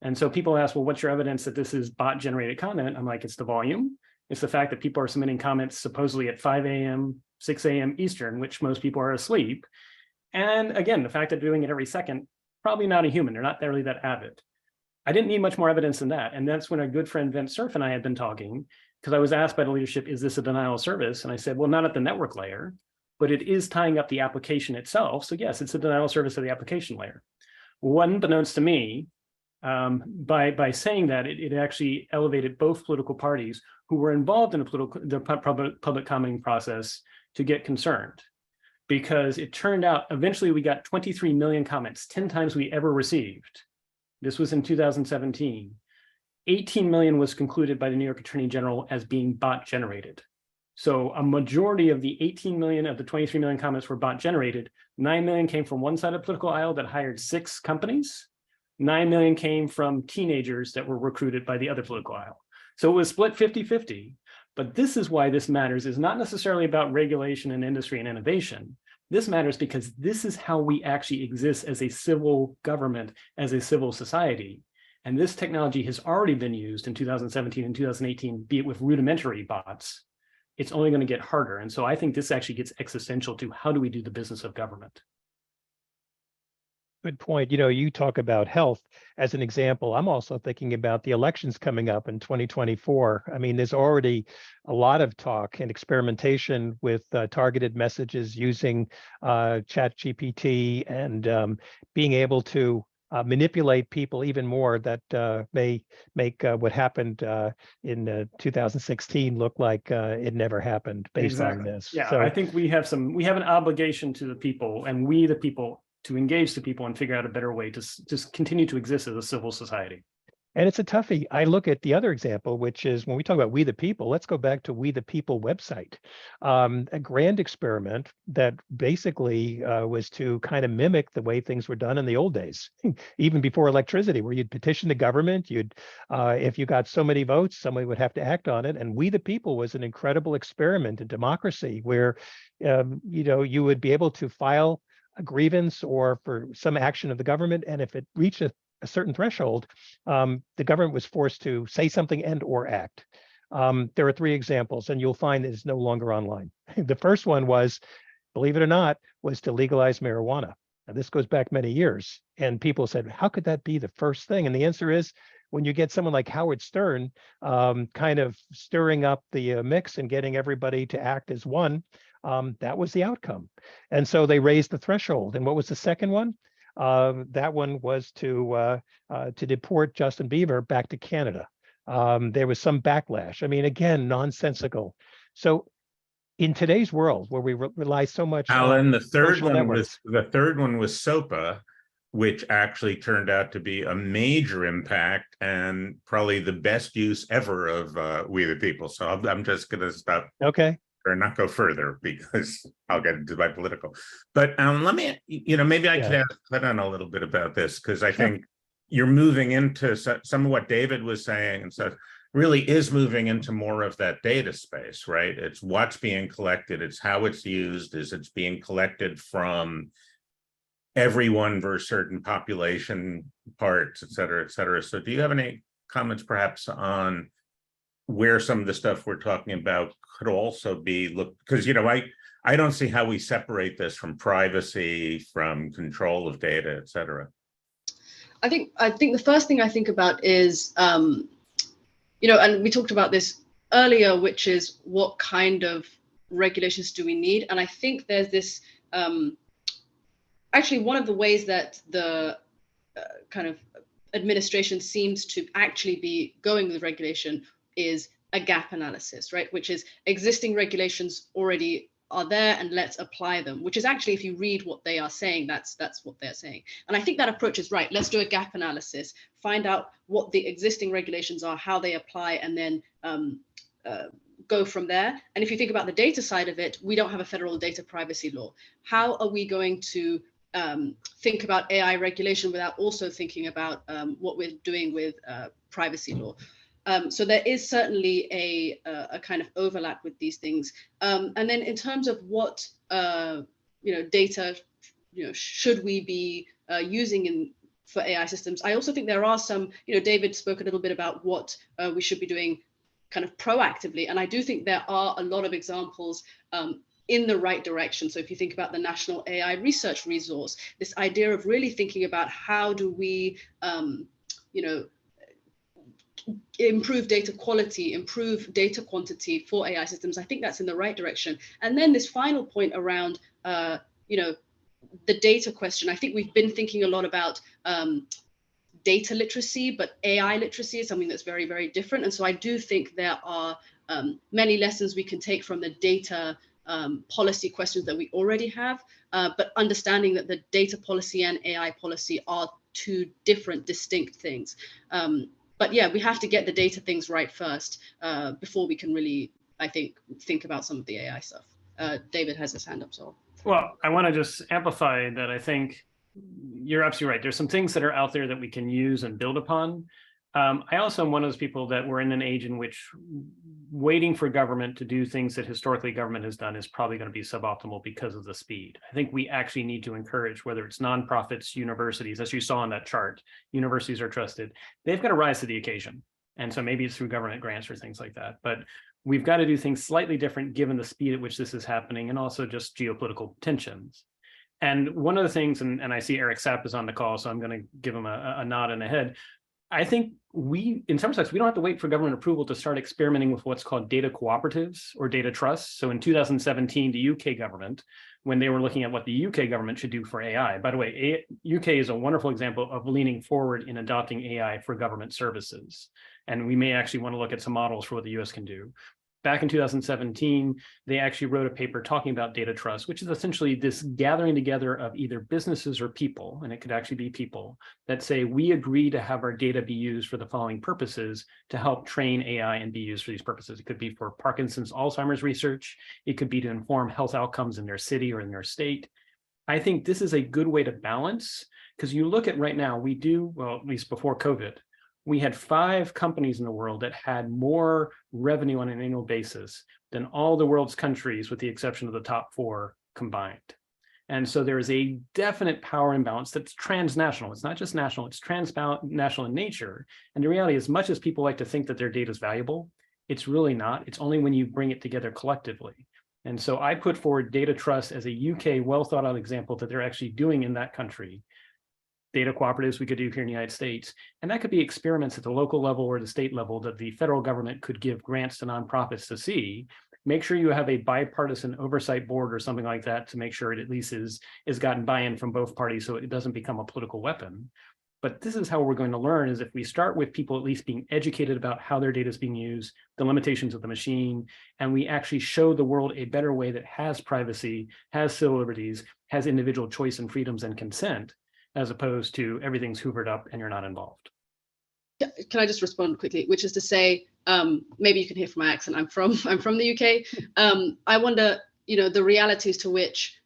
And so people ask, well, what's your evidence that this is bot generated content? I'm like, it's the volume. It's the fact that people are submitting comments supposedly at 5 a.m., 6 a.m. Eastern, which most people are asleep. And again, the fact that they're doing it every second, probably not a human. They're not really that avid. I didn't need much more evidence than that. And that's when a good friend, Vint Cerf, and I had been talking, because I was asked by the leadership, is this a denial of service? And I said, well, not at the network layer, but it is tying up the application itself. So yes, it's a denial of service of the application layer. Unbeknownst to me, by saying that, it actually elevated both political parties who were involved in the public commenting process to get concerned. Because it turned out, eventually we got 23 million comments, 10 times we ever received. This was in 2017. 18 million was concluded by the New York Attorney General as being bot generated. So a majority of the 18 million of the 23 million comments were bot generated. 9 million came from one side of the political aisle that hired 6 companies. 9 million came from teenagers that were recruited by the other political aisle. So it was split 50-50. But this is why this matters, is not necessarily about regulation and industry and innovation. This matters because this is how we actually exist as a civil government, as a civil society. And this technology has already been used in 2017 and 2018, be it with rudimentary bots. It's only going to get harder. And so I think this actually gets existential to how do we do the business of government? Good point. You know, you talk about health as an example. I'm also thinking about the elections coming up in 2024. I mean, there's already a lot of talk and experimentation with targeted messages using ChatGPT and being able to manipulate people even more that may make what happened in 2016 look like it never happened based on this. Yeah, so I think we have an obligation to the people, and we the people to engage the people and figure out a better way to just continue to exist as a civil society. And it's a toughie. I look at the other example, which is when we talk about We the People, let's go back to We the People website. A grand experiment that basically was to kind of mimic the way things were done in the old days, even before electricity, where you'd petition the government, if you got so many votes, somebody would have to act on it. And We the People was an incredible experiment in democracy where, you would be able to file a grievance or for some action of the government. And if it reached a certain threshold, the government was forced to say something and or act. There are 3 examples, and you'll find it's no longer online. The first one was, believe it or not, was to legalize marijuana. Now, this goes back many years, and people said, how could that be the first thing? And the answer is, when you get someone like Howard Stern kind of stirring up the mix and getting everybody to act as one, that was the outcome. And so they raised the threshold. And what was the second one? That one was to deport Justin Bieber back to Canada. There was some backlash. I mean, again, nonsensical. So in today's world where we rely so much Alan, on the third social networks, one was SOPA, which actually turned out to be a major impact and probably the best use ever of We the People. So I'm just going to stop. Okay. Or not go further because I'll get into my political. But let me, maybe I could cut on a little bit about this, because I think you're moving into some of what David was saying and stuff really is moving into more of that data space, right? It's what's being collected, it's how it's used, is it's being collected from everyone versus certain population parts, et cetera, et cetera. So do you have any comments perhaps on where some of the stuff we're talking about could also be looked, because I don't see how we separate this from privacy, from control of data, et cetera. I think the first thing I think about is, and we talked about this earlier, which is what kind of regulations do we need? And I think there's this, actually one of the ways that the kind of administration seems to actually be going with regulation is a gap analysis, right? Which is existing regulations already are there and let's apply them, which is actually, if you read what they are saying, that's what they're saying. And I think that approach is right. Let's do a gap analysis, find out what the existing regulations are, how they apply, and then go from there. And if you think about the data side of it, we don't have a federal data privacy law. How are we going to think about AI regulation without also thinking about what we're doing with privacy law? So there is certainly a kind of overlap with these things. And then in terms of what data should we be using for AI systems, I also think there are some, David spoke a little bit about what we should be doing kind of proactively. And I do think there are a lot of examples in the right direction. So if you think about the National AI Research Resource, this idea of really thinking about how do we, improve data quality, improve data quantity for AI systems, I think that's in the right direction. And then this final point around, the data question, I think we've been thinking a lot about data literacy, but AI literacy is something that's very, very different. And so I do think there are many lessons we can take from the data policy questions that we already have, but understanding that the data policy and AI policy are two different, distinct things. But yeah, we have to get the data things right first before we can really, I think about some of the AI stuff. David has his hand up, so. Well, I want to just amplify that. I think you're absolutely right. There's some things that are out there that we can use and build upon. I also am one of those people that we're in an age in which waiting for government to do things that historically government has done is probably going to be suboptimal because of the speed. I think we actually need to encourage, whether it's nonprofits, universities, as you saw on that chart, universities are trusted. They've got to rise to the occasion. And so maybe it's through government grants or things like that. But we've got to do things slightly different given the speed at which this is happening and also just geopolitical tensions. And one of the things, and I see Eric Sapp is on the call, so I'm going to give him a nod in the head. I think in some sense, we don't have to wait for government approval to start experimenting with what's called data cooperatives or data trusts. So in 2017, the UK government, when they were looking at what the UK government should do for AI, by the way, UK is a wonderful example of leaning forward in adopting AI for government services. And we may actually want to look at some models for what the US can do. Back in 2017, they actually wrote a paper talking about data trust, which is essentially this gathering together of either businesses or people, and it could actually be people, that say, we agree to have our data be used for the following purposes to help train AI and be used for these purposes. It could be for Parkinson's, Alzheimer's research. It could be to inform health outcomes in their city or in their state. I think this is a good way to balance, because you look at right now, we do, well, at least before COVID, we had 5 companies in the world that had more revenue on an annual basis than all the world's countries, with the exception of the top 4 combined. And so there is a definite power imbalance that's transnational. It's not just national, it's transnational in nature. And the reality, as much as people like to think that their data is valuable, it's really not. It's only when you bring it together collectively. And so I put forward data trust as a UK well thought out example that they're actually doing in that country. Data cooperatives we could do here in the United States. And that could be experiments at the local level or the state level that the federal government could give grants to nonprofits to see. Make sure you have a bipartisan oversight board or something like that to make sure it at least is gotten buy-in from both parties so it doesn't become a political weapon. But this is how we're going to learn, is if we start with people at least being educated about how their data is being used, the limitations of the machine, and we actually show the world a better way that has privacy, has civil liberties, has individual choice and freedoms and consent, as opposed to everything's hoovered up and you're not involved. Can I just respond quickly, which is to say, maybe you can hear from my accent, I'm from the UK. I wonder, the realities to which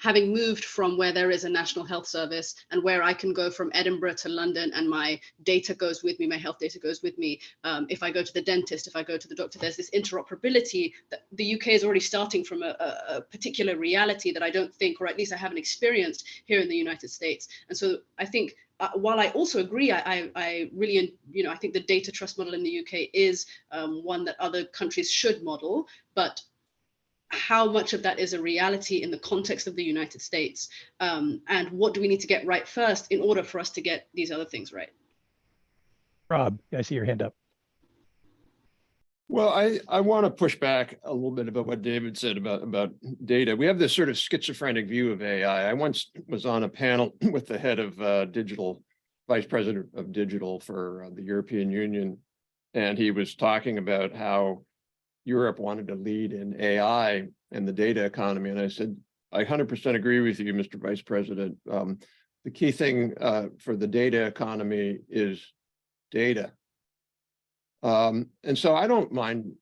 having moved from where there is a National Health Service and where I can go from Edinburgh to London and my data goes with me, my health data goes with me. If I go to the dentist, if I go to the doctor, there's this interoperability that the UK is already starting from a particular reality that I don't think, or at least I haven't experienced here in the United States. And so I think, while I also agree, I really, I think the data trust model in the UK is one that other countries should model, but how much of that is a reality in the context of the United States, and what do we need to get right first in order for us to get these other things right? Rob, I see your hand up. Well, I want to push back a little bit about what David said about data. We have this sort of schizophrenic view of AI. I once was on a panel with the head of digital, vice president of digital for the European Union, and he was talking about how Europe wanted to lead in AI and the data economy. And I said, I 100% agree with you, Mr. Vice President. The key thing for the data economy is data. And so I don't mind,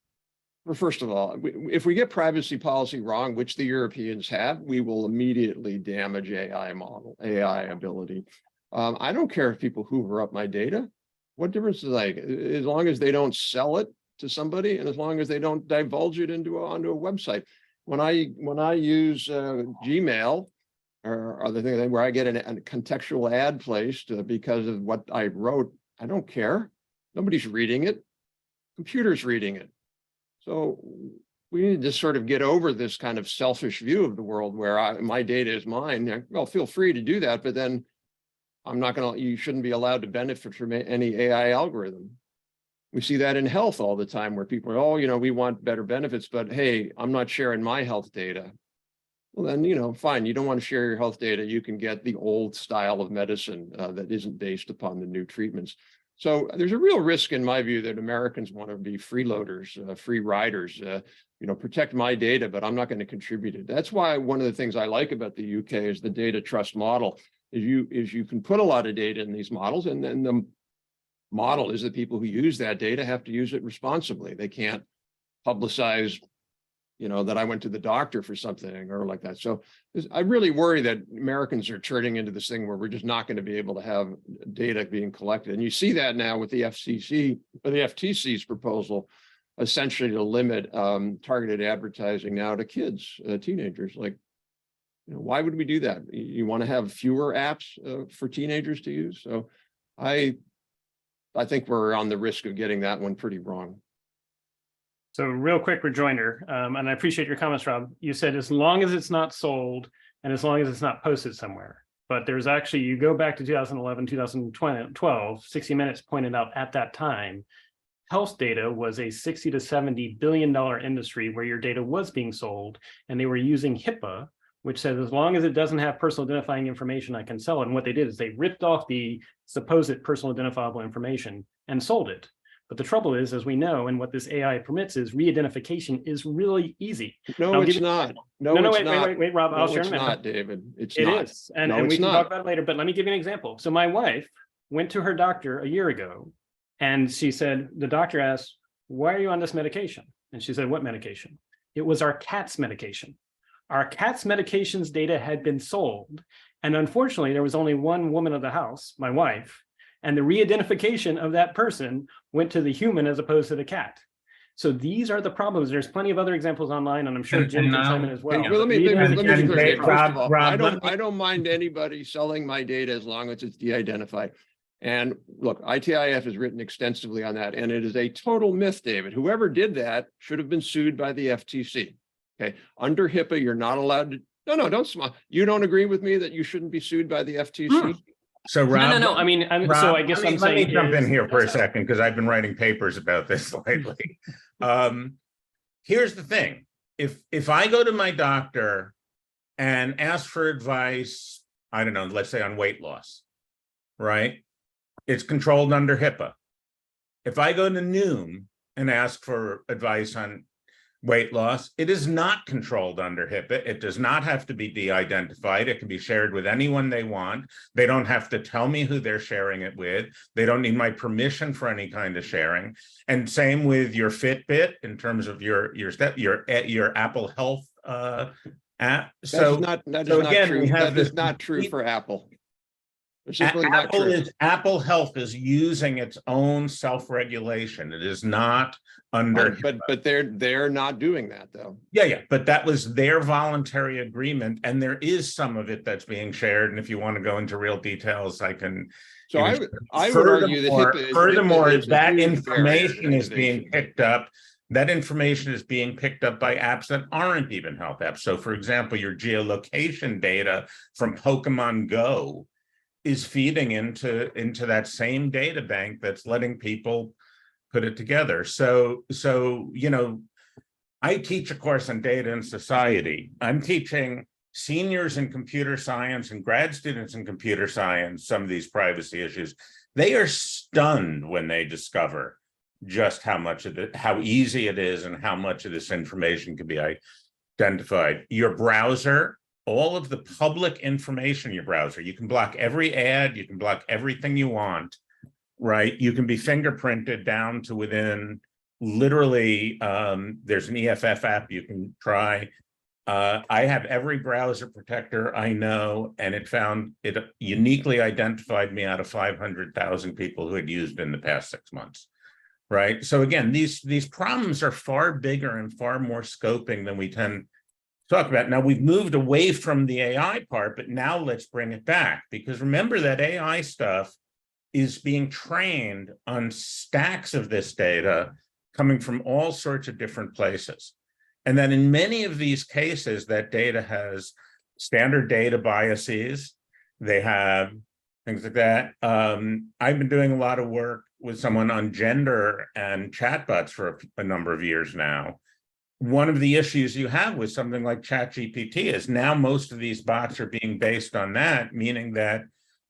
first of all, if we get privacy policy wrong, which the Europeans have, we will immediately damage AI ability. I don't care if people hoover up my data. What difference does it make? As long as they don't sell it to somebody, and as long as they don't divulge it onto a website. When I use Gmail or other things where I get a contextual ad placed because of what I wrote, I don't care. Nobody's reading it. Computer's reading it. So we need to sort of get over this kind of selfish view of the world where my data is mine. Well, feel free to do that, but then you shouldn't be allowed to benefit from any AI algorithm. We see that in health all the time where people are, oh, we want better benefits, but hey, I'm not sharing my health data. Well, then, fine, you don't want to share your health data. You can get the old style of medicine that isn't based upon the new treatments. So there's a real risk, in my view, that Americans want to be freeloaders, free riders, protect my data, but I'm not going to contribute it. That's why one of the things I like about the UK is the data trust model. Is you can put a lot of data in these models, and then the model is that people who use that data have to use it responsibly. They can't publicize, that I went to the doctor for something or like that. So I really worry that Americans are turning into this thing where we're just not going to be able to have data being collected. And you see that now with the FCC or the FTC's proposal, essentially to limit targeted advertising now to kids, teenagers. Like, why would we do that? You want to have fewer apps for teenagers to use? So I think we're on the risk of getting that one pretty wrong. So real quick rejoinder, and I appreciate your comments, Rob. You said as long as it's not sold and as long as it's not posted somewhere. But there's actually, you go back to 2011, 2012, 60 Minutes pointed out at that time, health data was a $60 to $70 billion industry where your data was being sold, and they were using HIPAA, which says as long as it doesn't have personal identifying information, I can sell it. And what they did is they ripped off the supposed personal identifiable information and sold it. But the trouble is, as we know, and what this AI permits is re-identification is really easy. No, it's not. No, wait, Rob, I'll share in a minute. It's not, David. It's not. It is. And we can talk about it later, but let me give you an example. So my wife went to her doctor a year ago, and she said, the doctor asked, why are you on this medication? And she said, what medication? It was our cat's medication. Our cat's medications data had been sold. And unfortunately, there was only one woman of the house, my wife, and the re-identification of that person went to the human as opposed to the cat. So these are the problems. There's plenty of other examples online, and I'm sure Jim can chime in as well. Let me be clear. I don't mind anybody selling my data as long as it's de-identified. And look, ITIF has written extensively on that, and it is a total myth, David. Whoever did that should have been sued by the FTC. Okay, under HIPAA, you're not allowed to. No, don't smile. You don't agree with me that you shouldn't be sued by the FTC? So Rob, no. I mean, Rob, so I guess let me jump in here for a second because I've been writing papers about this lately. Here's the thing: if I go to my doctor and ask for advice, I don't know, let's say on weight loss, right? It's controlled under HIPAA. If I go to Noom and ask for advice on weight loss, it is not controlled under HIPAA. It does not have to be de-identified. It can be shared with anyone they want. They don't have to tell me who they're sharing it with. They don't need my permission for any kind of sharing. And same with your Fitbit in terms of your Apple Health That So is not again, true. we have That is this not true complete- for Apple. It's simply not true. Apple Health is using its own self-regulation. It is not under. But they're not doing that though. Yeah, but that was their voluntary agreement, and there is some of it that's being shared. And if you want to go into real details, I can. So I would argue that Furthermore, HIPAA is a that huge barrier to information is being innovation. picked up. That information is being picked up by apps that aren't even health apps. So, for example, your geolocation data from Pokemon Go is feeding into that same data bank that's letting people put it together. So I teach a course on data and society. I'm teaching seniors in computer science and grad students in computer science some of these privacy issues. They are stunned when they discover just how easy it is and how much of this information can be identified. Your browser, all of the public information in your browser, you can block every ad, you can block everything you want, right? You can be fingerprinted down to within literally, there's an EFF app you can try. I have every browser protector I know, and it uniquely identified me out of 500,000 people who had used it in the past 6 months. Right. So again, these problems are far bigger and far more scoping than we tend to talk about. Now we've moved away from the AI part, but now let's bring it back, because remember that AI stuff is being trained on stacks of this data coming from all sorts of different places. And then in many of these cases, that data has standard data biases. They have things like that. I've been doing a lot of work with someone on gender and chatbots for a number of years now. One of the issues you have with something like ChatGPT is now most of these bots are being based on that, meaning that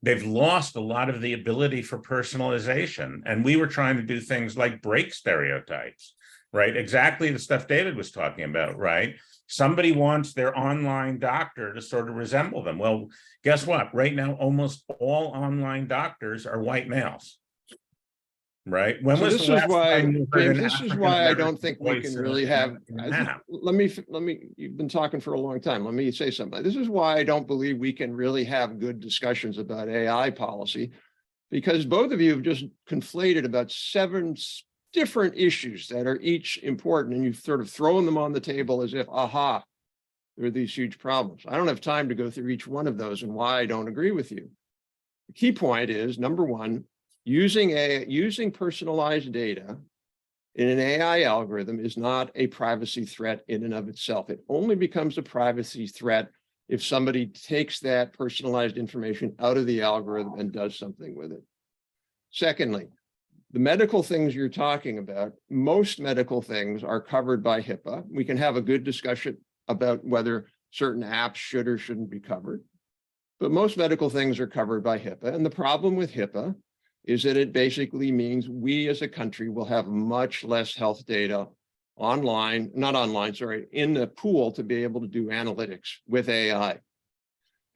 they've lost a lot of the ability for personalization. And we were trying to do things like break stereotypes, right? Exactly the stuff David was talking about, right? Somebody wants their online doctor to sort of resemble them. Well, guess what? Right now, almost all online doctors are white males. Right. When was this the is last why, time you heard James, an this is why I don't African-American think we voice can in really a- have, in I an think- app? let me, you've been talking for a long time. Let me say something. This is why I don't believe we can really have good discussions about AI policy, because both of you have just conflated about 7 different issues that are each important, and you've sort of thrown them on the table as if, aha, there are these huge problems. I don't have time to go through each one of those and why I don't agree with you. The key point is, number one, using personalized data in an AI algorithm is not a privacy threat in and of itself. It only becomes a privacy threat if somebody takes that personalized information out of the algorithm and does something with it. Secondly, the medical things you're talking about, most medical things are covered by HIPAA. We can have a good discussion about whether certain apps should or shouldn't be covered, but most medical things are covered by HIPAA. And the problem with HIPAA is that it basically means we as a country will have much less health data in the pool to be able to do analytics with AI.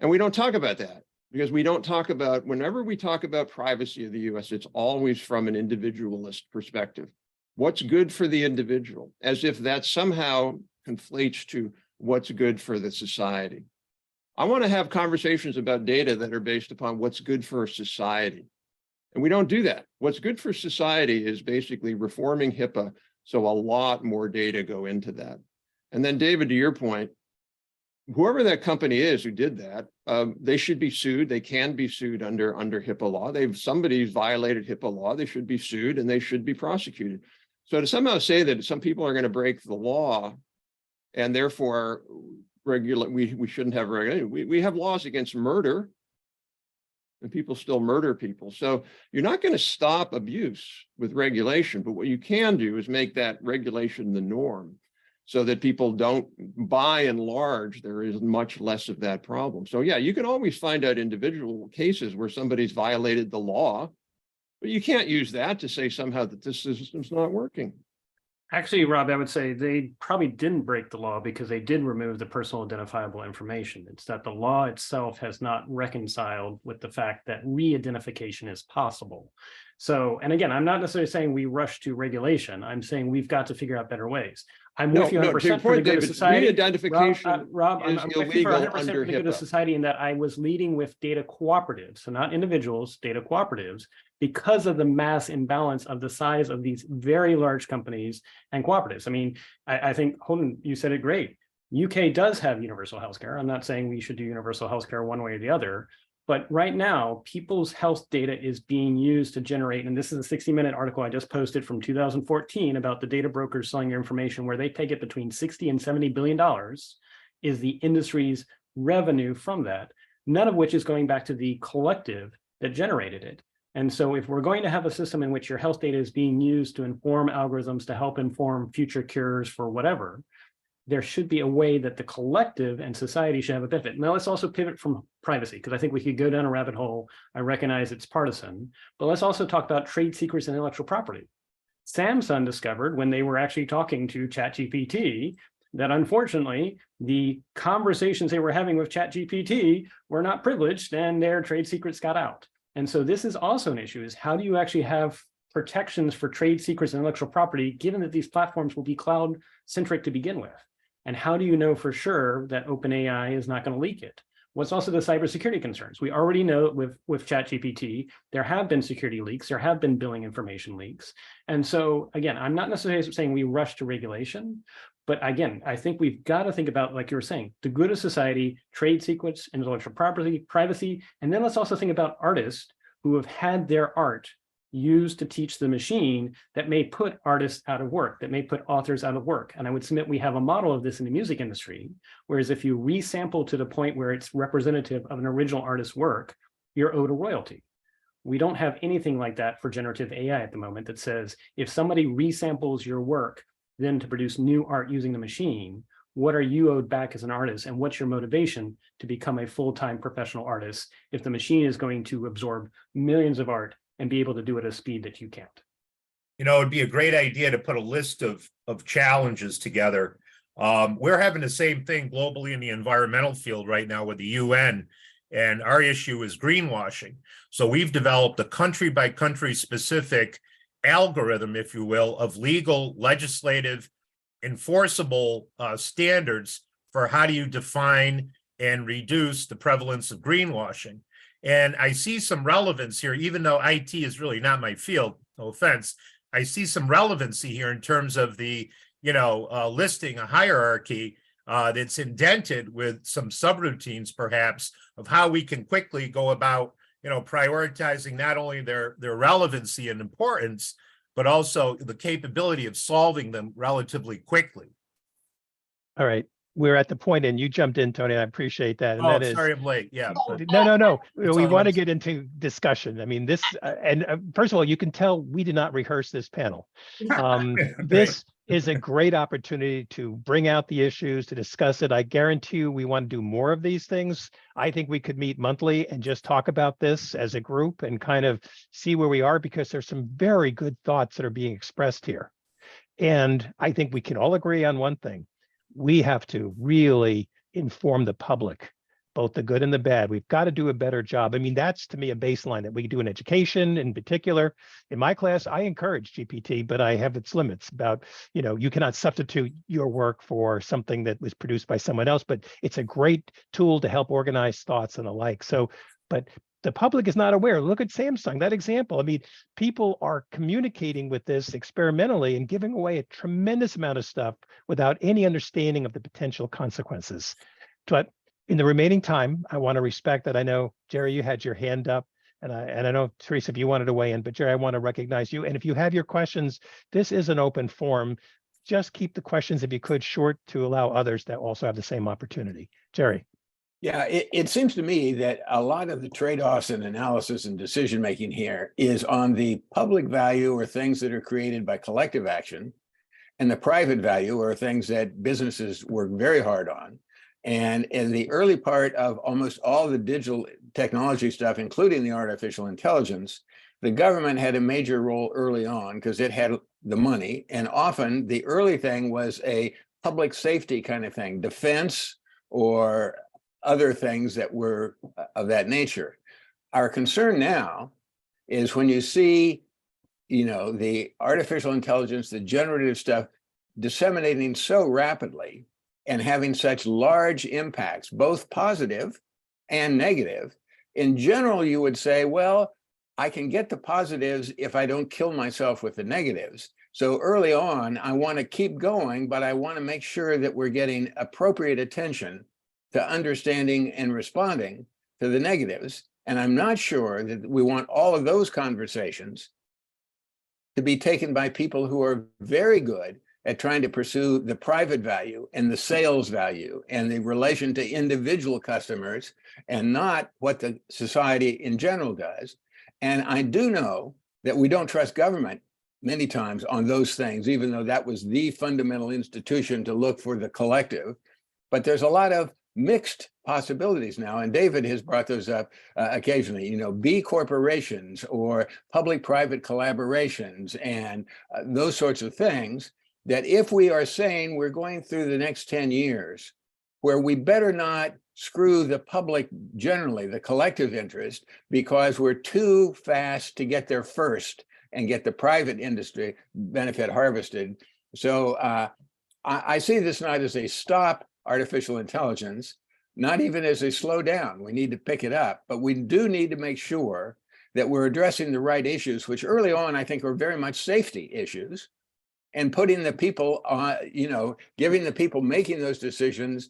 And we don't talk about that because we don't talk about, whenever we talk about privacy of the US, it's always from an individualist perspective. What's good for the individual, as if that somehow conflates to what's good for the society. I want to have conversations about data that are based upon what's good for society. And we don't do that. What's good for society is basically reforming HIPAA, so a lot more data go into that. And then David, to your point, whoever that company is who did that, they should be sued. They can be sued under HIPAA law. Somebody's violated HIPAA law. They should be sued and they should be prosecuted. So to somehow say that some people are going to break the law and therefore we shouldn't have regulation. We have laws against murder, and people still murder people. So you're not going to stop abuse with regulation, but what you can do is make that regulation the norm so that people don't, by and large, there is much less of that problem. So yeah, you can always find out individual cases where somebody's violated the law, but you can't use that to say somehow that this system's not working. Actually, Rob, I would say they probably didn't break the law because they did remove the personal identifiable information. It's that the law itself has not reconciled with the fact that re-identification is possible. So, and again, I'm not necessarily saying we rush to regulation. I'm saying we've got to figure out better ways. I'm No, with you no, 100% to your for the point, good of David, society. re-identification Rob, is I'm with you for illegal 100% for under the good of HIPAA. society in that I was leading with data cooperatives, so not individuals, data cooperatives, because of the mass imbalance of the size of these very large companies and cooperatives. I mean, I think, Holden, you said it great. UK does have universal healthcare. I'm not saying we should do universal healthcare one way or the other, but right now, people's health data is being used to generate, and this is a 60-minute article I just posted from 2014 about the data brokers selling your information, where they take it between 60 and $70 billion is the industry's revenue from that, none of which is going back to the collective that generated it. And so if we're going to have a system in which your health data is being used to inform algorithms to help inform future cures for whatever, there should be a way that the collective and society should have a benefit. Now let's also pivot from privacy, because I think we could go down a rabbit hole. I recognize it's partisan, but let's also talk about trade secrets and intellectual property. Samsung discovered when they were actually talking to ChatGPT that unfortunately the conversations they were having with ChatGPT were not privileged and their trade secrets got out. And so this is also an issue, is how do you actually have protections for trade secrets and intellectual property, given that these platforms will be cloud-centric to begin with? And how do you know for sure that OpenAI is not going to leak it? What's also the cybersecurity concerns? We already know with ChatGPT, there have been security leaks, there have been billing information leaks. And so again, I'm not necessarily saying we rush to regulation, but again, I think we've got to think about, like you were saying, the good of society, trade secrets, intellectual property, privacy, and then let's also think about artists who have had their art used to teach the machine that may put artists out of work, that may put authors out of work. And I would submit we have a model of this in the music industry, whereas if you resample to the point where it's representative of an original artist's work, you're owed a royalty. We don't have anything like that for generative AI at the moment that says, if somebody resamples your work, then to produce new art using the machine, what are you owed back as an artist? And what's your motivation to become a full-time professional artist if the machine is going to absorb millions of art and be able to do it at a speed that you can't? You know, it'd be a great idea to put a list of challenges together. We're having the same thing globally in the environmental field right now with the UN, and our issue is greenwashing. So we've developed a country by country specific algorithm, if you will, of legal, legislative, enforceable standards for how do you define and reduce the prevalence of greenwashing. And I see some relevance here, even though IT is really not my field, no offense. I see some relevancy here in terms of the, listing a hierarchy that's indented with some subroutines, perhaps, of how we can quickly go about, prioritizing not only their relevancy and importance, but also the capability of solving them relatively quickly. All right. We're at the point, and you jumped in, Tony, and I appreciate that. And that is, Sorry, I'm late. Yeah. no. That's We all want to right. get into discussion. I mean, this, first of all, you can tell we did not rehearse this panel. This is a great opportunity to bring out the issues, to discuss it. I guarantee you we want to do more of these things. I think we could meet monthly and just talk about this as a group and kind of see where we are, because there's some very good thoughts that are being expressed here. And I think we can all agree on one thing. We have to really inform the public, both the good and the bad. We've got to do a better job. I mean, that's to me a baseline that we do in education in particular. In my class, I encourage GPT, but I have its limits about, you cannot substitute your work for something that was produced by someone else, but it's a great tool to help organize thoughts and the like. So, but the public is not aware. Look at Samsung, that example. I mean, people are communicating with this experimentally and giving away a tremendous amount of stuff without any understanding of the potential consequences. But in the remaining time, I want to respect that. I know, Jerry, you had your hand up, and I know, Teresa, if you wanted to weigh in, but Jerry, I want to recognize you. And if you have your questions, this is an open forum. Just keep the questions, if you could, short to allow others that also have the same opportunity. Jerry. Yeah, it seems to me that a lot of the trade-offs and analysis and decision-making here is on the public value, or things that are created by collective action, and the private value, or things that businesses work very hard on. And in the early part of almost all the digital technology stuff, including the artificial intelligence, the government had a major role early on because it had the money. And often the early thing was a public safety kind of thing, defense or other things that were of that nature. Our concern now is when you see the artificial intelligence, the generative stuff disseminating so rapidly and having such large impacts, both positive and negative. In general, you would say, well, I can get the positives if I don't kill myself with the negatives. So early on, I want to keep going, but I want to make sure that we're getting appropriate attention to understanding and responding to the negatives. And I'm not sure that we want all of those conversations to be taken by people who are very good at trying to pursue the private value and the sales value and the relation to individual customers, and not what the society in general does. And I do know that we don't trust government many times on those things, even though that was the fundamental institution to look for the collective. But there's a lot of mixed possibilities now, and David has brought those up occasionally, B corporations or public-private collaborations and those sorts of things, that if we are saying we're going through the next 10 years, where we better not screw the public generally, the collective interest, because we're too fast to get there first and get the private industry benefit harvested. So I see this not as a stop artificial intelligence, not even as a slow down. We need to pick it up, but we do need to make sure that we're addressing the right issues, which early on I think are very much safety issues, and putting the people on, giving the people making those decisions,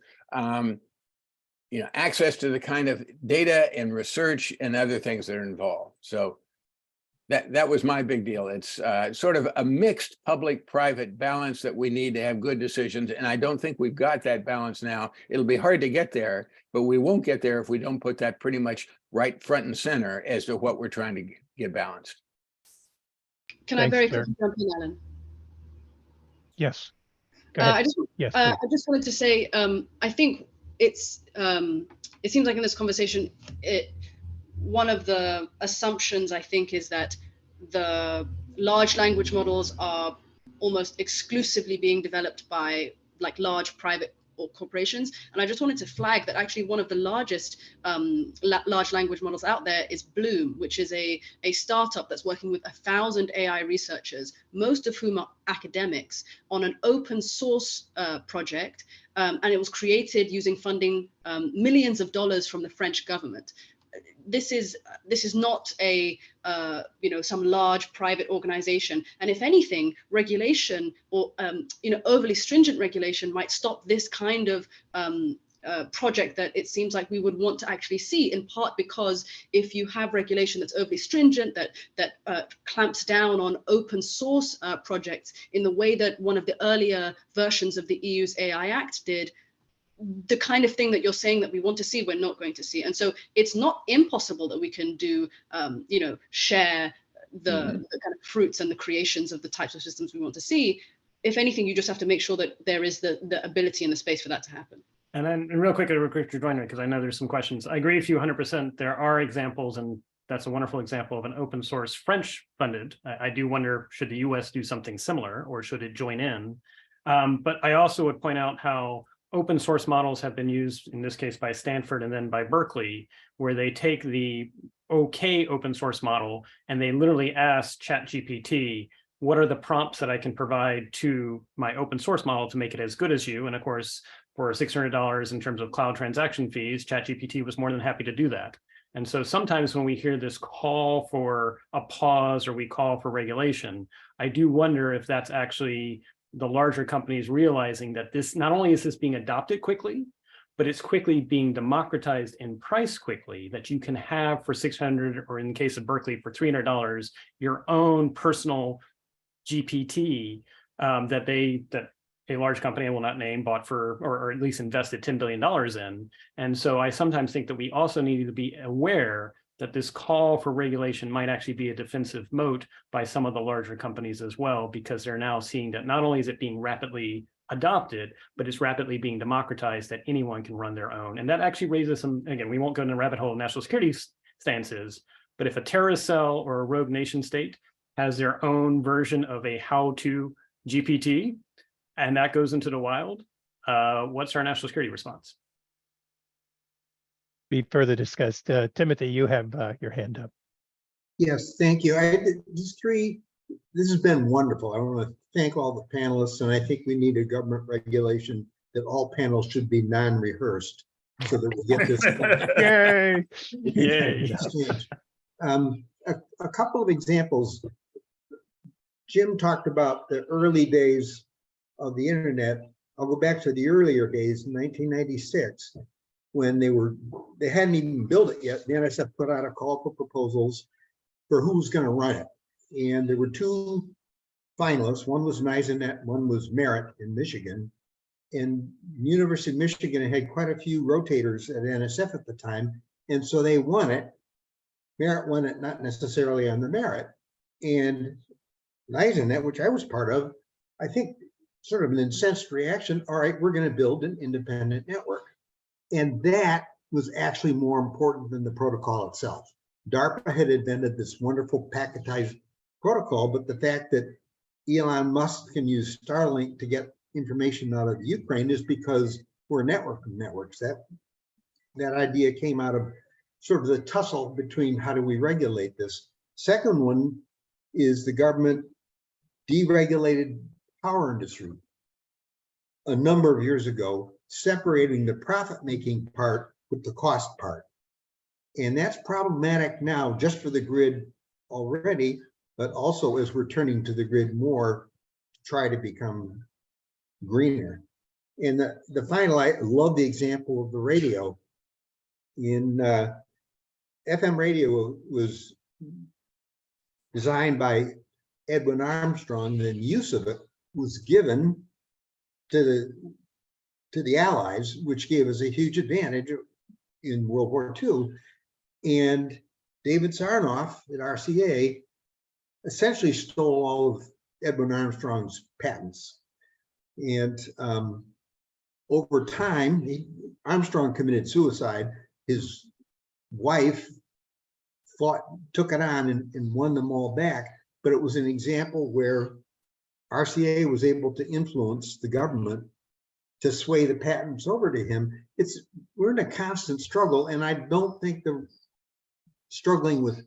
access to the kind of data and research and other things that are involved. So that was my big deal. It's sort of a mixed public-private balance that we need to have good decisions. And I don't think we've got that balance now. It'll be hard to get there, but we won't get there if we don't put that pretty much right front and center as to what we're trying to get balanced. Can Thanks, I very Jared. quickly jump in, Alan? Yes. Go ahead. I Yes, just wanted to say, I think it seems like in this conversation, one of the assumptions I think is that the large language models are almost exclusively being developed by like large private or corporations. And I just wanted to flag that actually one of the largest large language models out there is Bloom, which is a startup that's working with 1,000 AI researchers, most of whom are academics, on an open source project. And it was created using funding millions of dollars from the French government. This is not a some large private organization, and if anything, regulation or overly stringent regulation might stop this kind of project that it seems like we would want to actually see, in part because if you have regulation that's overly stringent, that clamps down on open source projects in the way that one of the earlier versions of the EU's AI Act did, the kind of thing that you're saying that we want to see, we're not going to see. And so it's not impossible that we can do, share the kind of fruits and the creations of the types of systems we want to see. If anything, you just have to make sure that there is the ability and the space for that to happen. And then real quick to join me, because I know there's some questions. I agree with you 100%. There are examples, and that's a wonderful example of an open source French funded. I do wonder, should the US do something similar, or should it join in? But I also would point out how open source models have been used, in this case by Stanford and then by Berkeley, where they take the okay open source model and they literally ask ChatGPT, what are the prompts that I can provide to my open source model to make it as good as you? And of course, for $600 in terms of cloud transaction fees, ChatGPT was more than happy to do that. And so sometimes when we hear this call for a pause or we call for regulation, I do wonder if that's actually the larger companies realizing that this, not only is this being adopted quickly, but it's quickly being democratized in price quickly, that you can have for $600, or in the case of Berkeley for $300, your own personal GPT that a large company I will not name bought for, or at least invested $10 billion in. And so I sometimes think that we also need to be aware that this call for regulation might actually be a defensive moat by some of the larger companies as well, because they're now seeing that not only is it being rapidly adopted, but it's rapidly being democratized, that anyone can run their own. And that actually raises some, again, we won't go in the rabbit hole of national security stances, but if a terrorist cell or a rogue nation state has their own version of a how-to GPT, and that goes into the wild, what's our national security response? be further discussed. Timothy, you have your hand up. Yes, thank you. I had just three this has been wonderful. I want to thank all the panelists, and I think we need a government regulation that all panels should be non-rehearsed so that we get this. Yay. Yay. exchange. A couple of examples. Jim talked about the early days of the internet. I'll go back to the earlier days in 1996 when they hadn't even built it yet. The NSF put out a call for proposals for who was going to run it. And there were two finalists. One was NISANet, one was Merit in Michigan. And University of Michigan had quite a few rotators at NSF at the time. And so they won it. Merit won it, not necessarily on the merit. And NISANet, which I was part of, I think sort of an incensed reaction. All right, we're going to build an independent network. And that was actually more important than the protocol itself. DARPA had invented this wonderful packetized protocol, but the fact that Elon Musk can use Starlink to get information out of Ukraine is because we're a network of networks. That idea came out of sort of the tussle between how do we regulate this. Second one is the government deregulated power industry a number of years ago, separating the profit-making part with the cost part. And that's problematic now just for the grid already, but also as we're turning to the grid more to try to become greener. And the final, I love the example of the radio. In FM radio was designed by Edwin Armstrong, and then use of it was given to the Allies, which gave us a huge advantage in World War II. And David Sarnoff at RCA essentially stole all of Edwin Armstrong's patents. And over time, Armstrong committed suicide. His wife took it on and won them all back. But it was an example where RCA was able to influence the government to sway the patents over to him. We're in a constant struggle, and I don't think the struggling with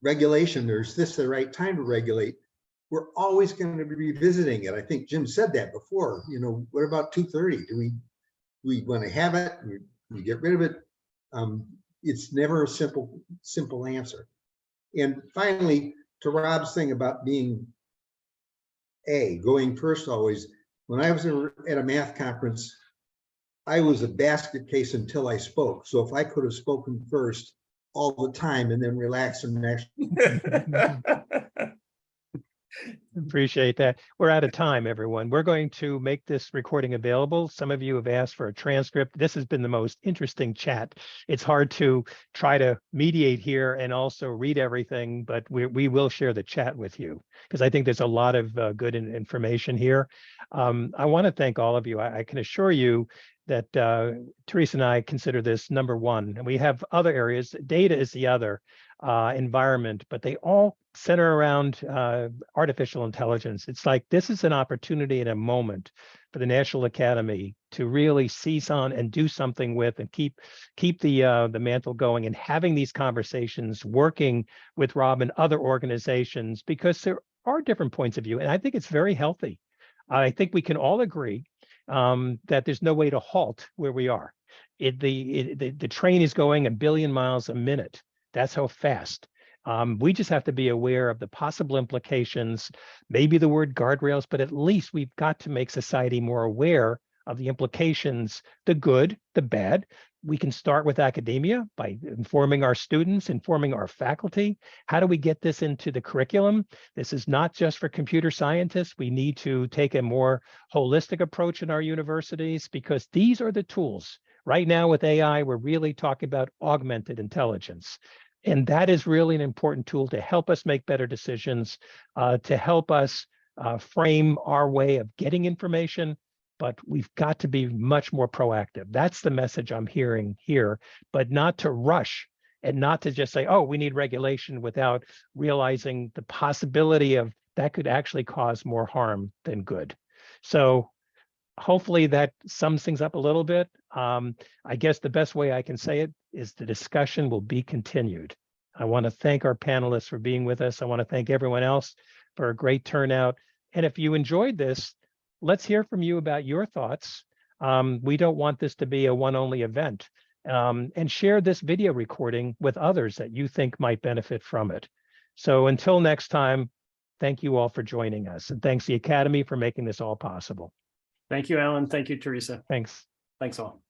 regulation, there's this the right time to regulate. We're always going to be revisiting it. I think Jim said that before. You know, what about 230? Do we want to have it? We get rid of it? It's never a simple answer. And finally, to Rob's thing about being going first always, when I was at a math conference, I was a basket case until I spoke. So if I could have spoken first all the time and then relax and actually. Appreciate that. We're out of time, everyone. We're going to make this recording available. Some of you have asked for a transcript. This has been the most interesting chat. It's hard to try to mediate here and also read everything, but we will share the chat with you because I think there's a lot of good information here. I want to thank all of you. I can assure you that Teresa and I consider this number one, and we have other areas. Data is the other, environment, but they all center around artificial intelligence. It's like this is an opportunity and a moment for the National Academy to really seize on and do something with and keep the mantle going and having these conversations, working with Rob and other organizations, because there are different points of view, and I think it's very healthy. I think we can all agree that there's no way to halt where we are. The train is going 1 billion miles a minute. That's how fast. We just have to be aware of the possible implications, maybe the word guardrails, but at least we've got to make society more aware of the implications, the good, the bad. We can start with academia by informing our students, informing our faculty. How do we get this into the curriculum? This is not just for computer scientists. We need to take a more holistic approach in our universities because these are the tools. Right now with AI, we're really talking about augmented intelligence. And that is really an important tool to help us make better decisions, to help us frame our way of getting information, but we've got to be much more proactive. That's the message I'm hearing here, but not to rush and not to just say, oh, we need regulation without realizing the possibility of that could actually cause more harm than good. So hopefully that sums things up a little bit. I guess the best way I can say it is the discussion will be continued. I want to thank our panelists for being with us. I want to thank everyone else for a great turnout. And if you enjoyed this, let's hear from you about your thoughts. We don't want this to be a one-only event. And share this video recording with others that you think might benefit from it. So until next time, thank you all for joining us. And thanks the Academy for making this all possible. Thank you, Alan. Thank you, Teresa. Thanks. Thanks all.